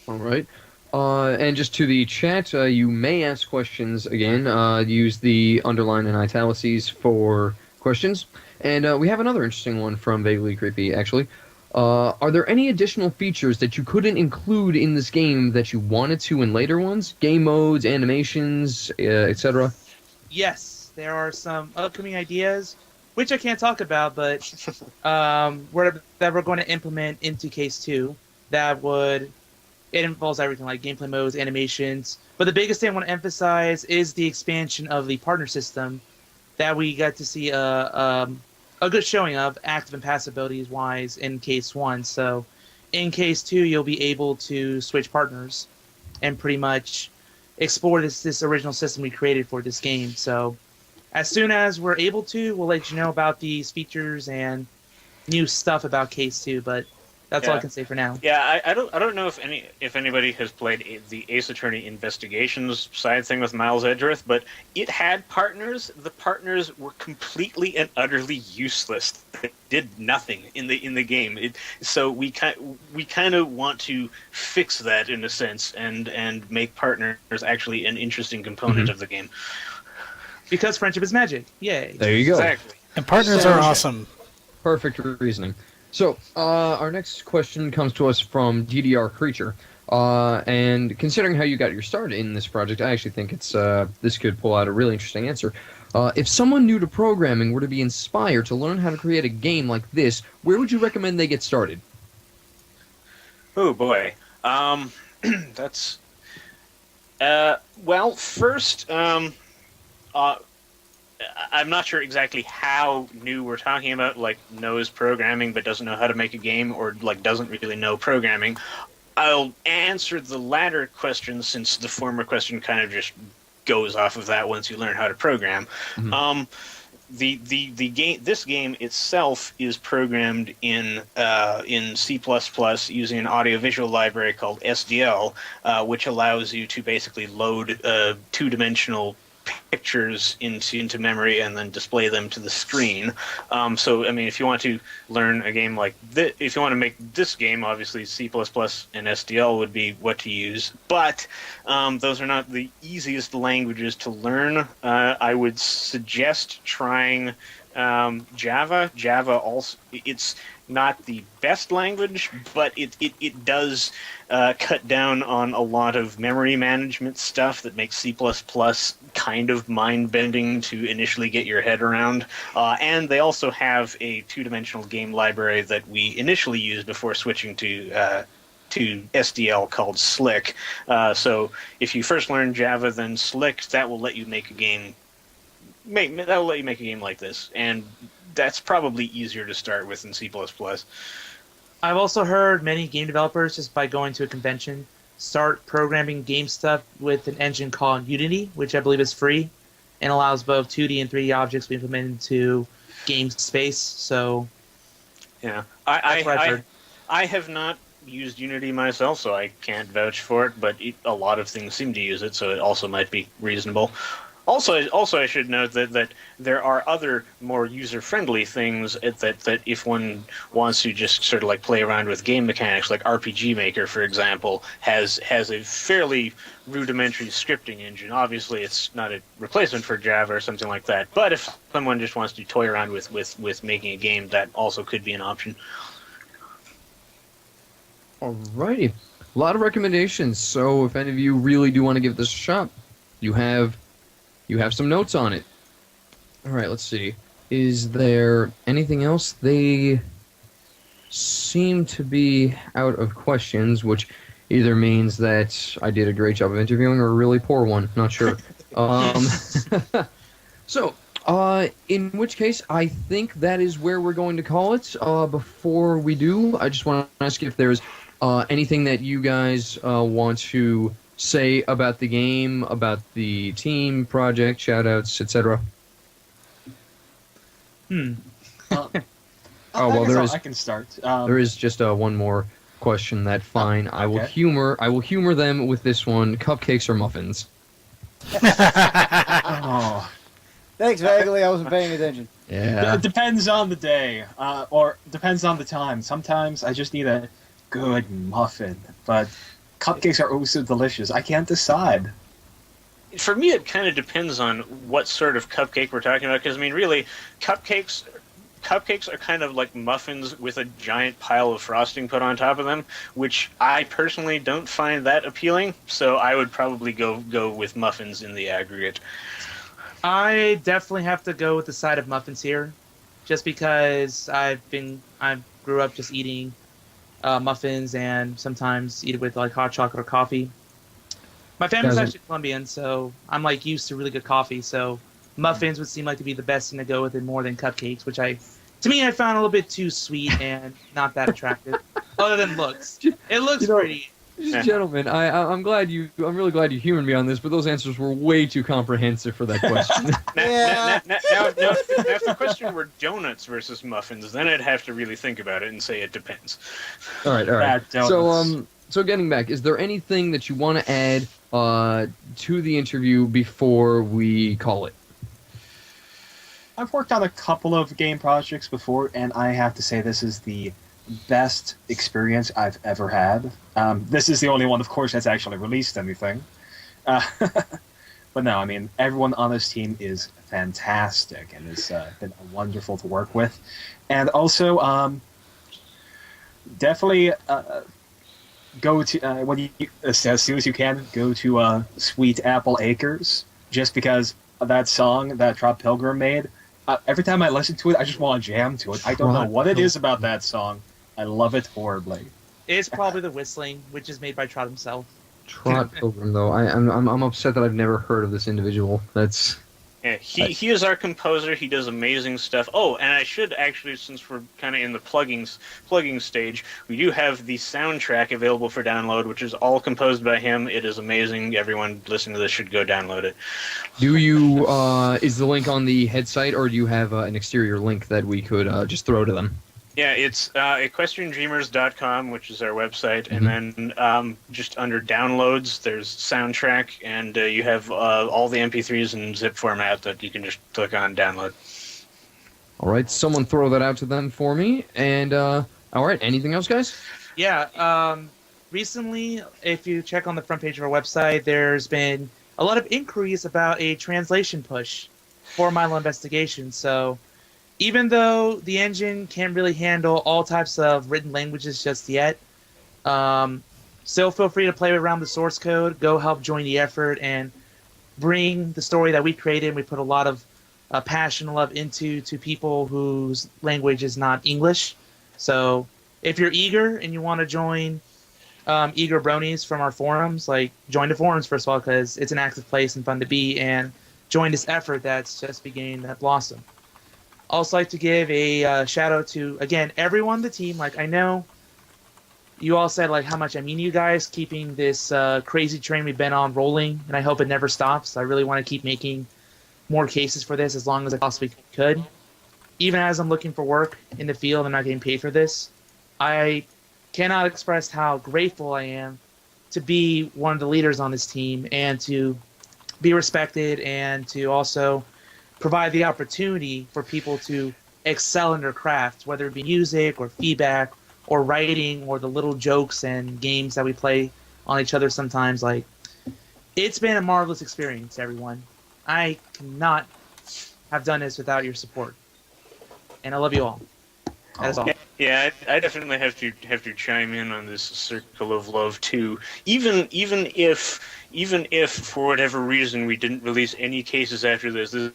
All right. And just to the chat, you may ask questions again. Use the underline and italices for questions. And we have another interesting one from Vaguely Creepy, actually. Are there any additional features that you couldn't include in this game that you wanted to in later ones? Game modes, animations, etc.? Yes, there are some upcoming ideas, which I can't talk about, but that we're going to implement into Case 2. It involves everything like gameplay modes, animations. But the biggest thing I want to emphasize is the expansion of the partner system that we got to see a good showing of, active and passive abilities wise, in Case 1. So in Case 2, you'll be able to switch partners and pretty much explore this original system we created for this game. So as soon as we're able to, we'll let you know about these features and new stuff about Case 2, but That's all I can say for now. Yeah, I don't know if anybody has played the Ace Attorney Investigations side thing with Miles Edgeworth, but it had partners. The partners were completely and utterly useless. They did nothing in the game. So we kind of want to fix that in a sense and make partners actually an interesting component of the game. Because friendship is magic. Yay. There you go. Exactly. And partners are awesome. Perfect reasoning. So, our next question comes to us from DDR Creature. And considering how you got your start in this project, I actually think this could pull out a really interesting answer. If someone new to programming were to be inspired to learn how to create a game like this, where would you recommend they get started? Oh boy, that's well. First, I'm not sure exactly how new we're talking about, like knows programming but doesn't know how to make a game, or like doesn't really know programming. I'll answer the latter question since the former question kind of just goes off of that once you learn how to program. The game, this game itself is programmed in C++ using an audiovisual library called SDL, which allows you to basically load two-dimensional pictures into memory and then display them to the screen. So, I mean, if you want to learn a game like this, if you want to make this game, obviously C++ and SDL would be what to use. But those are not the easiest languages to learn. I would suggest trying Java. Java also, it's not the best language, but it does cut down on a lot of memory management stuff that makes C++ kind of mind-bending to initially get your head around. And they also have a two-dimensional game library that we initially used before switching to SDL called Slick. So if you first learn Java, then Slick, that will let you make a game. That will let you make a game like this, and that's probably easier to start with than C++. I've also heard many game developers, just by going to a convention, start programming game stuff with an engine called Unity, which I believe is free and allows both 2D and 3D objects to be implemented into game space. So, yeah, that's what I've heard. I have not used Unity myself, so I can't vouch for it, but a lot of things seem to use it, so it also might be reasonable. Also, I should note that there are other more user-friendly things that if one wants to just sort of like play around with game mechanics, like RPG Maker, for example, has a fairly rudimentary scripting engine. Obviously, it's not a replacement for Java or something like that, but if someone just wants to toy around with making a game, that also could be an option. Alrighty. A lot of recommendations, so if any of you really do want to give this a shot, you have some notes on it. Alright, let's see. Is there anything else? They seem to be out of questions, which either means that I did a great job of interviewing or a really poor one. Not sure. So, in which case, I think that is where we're going to call it. Before we do, I just want to ask if there's anything that you guys want to say about the game, about the team, project, shoutouts, etc. I can start. There is just one more question. That fine. I will humor them with this one. Cupcakes or muffins? Oh. Thanks, vaguely. I wasn't paying attention. Yeah. It depends on the day, or depends on the time. Sometimes I just need a good muffin, but cupcakes are oh so delicious. I can't decide. For me, it kind of depends on what sort of cupcake we're talking about, because, I mean, really, cupcakes are kind of like muffins with a giant pile of frosting put on top of them, which I personally don't find that appealing, so I would probably go with muffins in the aggregate. I definitely have to go with the side of muffins here, just because I grew up just eating muffins and sometimes eat it with like hot chocolate or coffee. My family's actually Colombian, so I'm like used to really good coffee. So muffins would seem like to be the best thing to go with it more than cupcakes, which I found a little bit too sweet and not that attractive. Other than looks, it looks pretty. Gentlemen, I'm really glad you humored me on this, but those answers were way too comprehensive for that question. Now, if the question were donuts versus muffins, then I'd have to really think about it and say it depends. All right. Donuts. So getting back, is there anything that you want to add to the interview before we call it? I've worked on a couple of game projects before, and I have to say this is the best experience I've ever had. This is the only one, of course, that's actually released anything. But no, I mean, everyone on this team is fantastic, and it's been wonderful to work with. And also, definitely go to as soon as you can, go to Sweet Apple Acres, just because of that song that Trot Pilgrim made. Every time I listen to it, I just want to jam to it. I don't know what it is about that song. I love it horribly. It's probably the whistling, which is made by Trot himself. Trot Pilgrim, though. I'm upset that I've never heard of this individual. That's... Yeah, he is our composer. He does amazing stuff. Oh, and I should actually, since we're kind of in the plugging stage, we do have the soundtrack available for download, which is all composed by him. It is amazing. Everyone listening to this should go download it. Do you, is the link on the head site, or do you have an exterior link that we could just throw to them? Yeah, it's equestriandreamers.com, which is our website, and then just under downloads, there's soundtrack, and you have all the MP3s in zip format that you can just click on download. All right, someone throw that out to them for me. And all right, anything else, guys? Yeah, recently, if you check on the front page of our website, there's been a lot of inquiries about a translation push for Milo Investigation, so... Even though the engine can't really handle all types of written languages just yet, still feel free to play around the source code, go help join the effort, and bring the story that we created. We put a lot of passion and love into to people whose language is not English. So if you're eager and you want to join eager bronies from our forums, like join the forums first of all, because it's an active place and fun to be, and join this effort that's just beginning to blossom. Also like to give a shout out to, again, everyone on the team. Like, I know you all said like how much I mean to you guys, keeping this crazy train we've been on rolling, and I hope it never stops. I really want to keep making more cases for this as long as I possibly could. Even as I'm looking for work in the field and not getting paid for this, I cannot express how grateful I am to be one of the leaders on this team and to be respected and to also provide the opportunity for people to excel in their craft, whether it be music or feedback or writing or the little jokes and games that we play on each other sometimes. Like, it's been a marvelous experience, everyone. I cannot have done this without your support. And I love you all. That is all. Yeah, I definitely have to chime in on this circle of love too. Even if for whatever reason we didn't release any cases after this to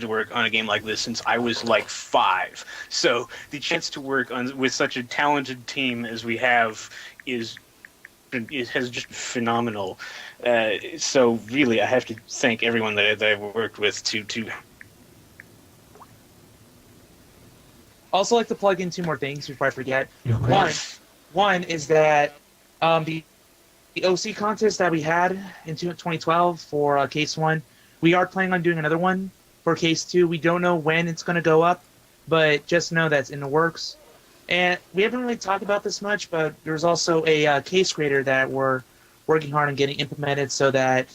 work on a game like this since I was like 5. So the chance to work with such a talented team as we have has just been phenomenal. So really, I have to thank everyone that I've worked with to. Also like to plug in 2 more things before I forget. One is that the OC contest that we had in 2012 for Case 1, we are planning on doing another one for Case 2. We don't know when it's going to go up, but just know that's in the works. And we haven't really talked about this much, but there's also a case creator that we're working hard on getting implemented so that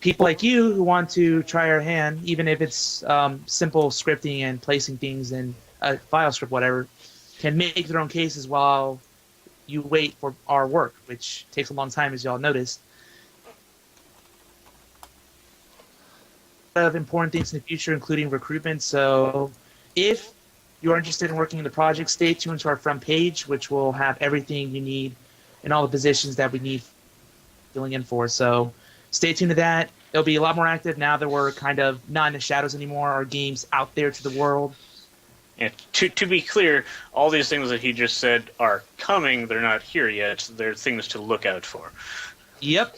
people like you who want to try our hand, even if it's simple scripting and placing things in a file script, whatever, can make their own cases while you wait for our work, which takes a long time, as y'all noticed. Of important things in the future, including recruitment. So if you're interested in working in the project, stay tuned to our front page, which will have everything you need and all the positions that we need filling in for. So stay tuned to that. It'll be a lot more active now that we're kind of not in the shadows anymore. Our game's out there to the world. Yeah, to be clear, all these things that he just said are coming. They're not here yet. They're things to look out for. Yep.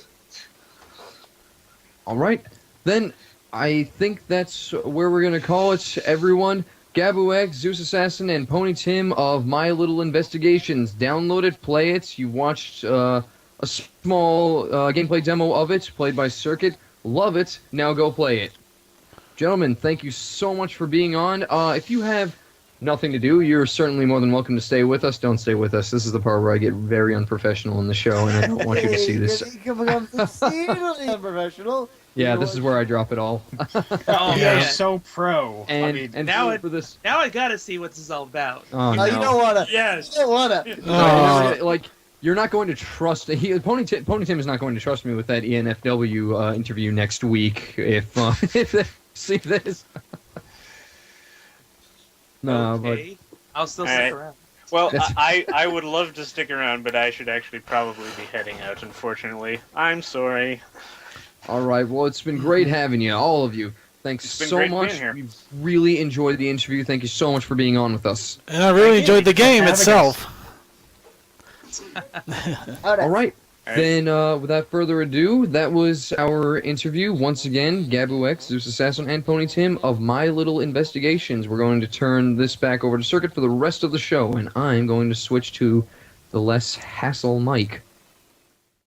All right. Then I think that's where we're going to call it, everyone. Gabu X, Zeus Assassin, and Pony Tim of My Little Investigations. Download it, play it. You watched a small gameplay demo of it, played by Circuit. Love it. Now go play it. Gentlemen, thank you so much for being on. If you have nothing to do, you're certainly more than welcome to stay with us. Don't stay with us. This is the part where I get very unprofessional in the show, and I don't want you to see this. Exceedingly unprofessional. Yeah, this is where I drop it all. Oh, Yeah. you're so pro. And now for this. Now I gotta see what this is all about. Oh, Oh, no. you don't wanna. Yes. You don't wanna. Like, you're not going to trust. Pony Tim is not going to trust me with that ENFW interview next week if they see this. No, Okay. I'll still All stick right. around. Well, That's- I would love to stick around, but I should actually probably be heading out, unfortunately. I'm sorry. but all right. Well, it's been great having you, all of you. Thanks It's been so great much. being here. We've really enjoyed the interview. Thank you so much for being on with us. And I really enjoyed the game Having itself. All right. All right. Then, without further ado, that was our interview. Once again, Gabu X, Zeus Assassin, and Pony Tim of My Little Investigations. We're going to turn this back over to Circuit for the rest of the show, and I'm going to switch to the less hassle mic.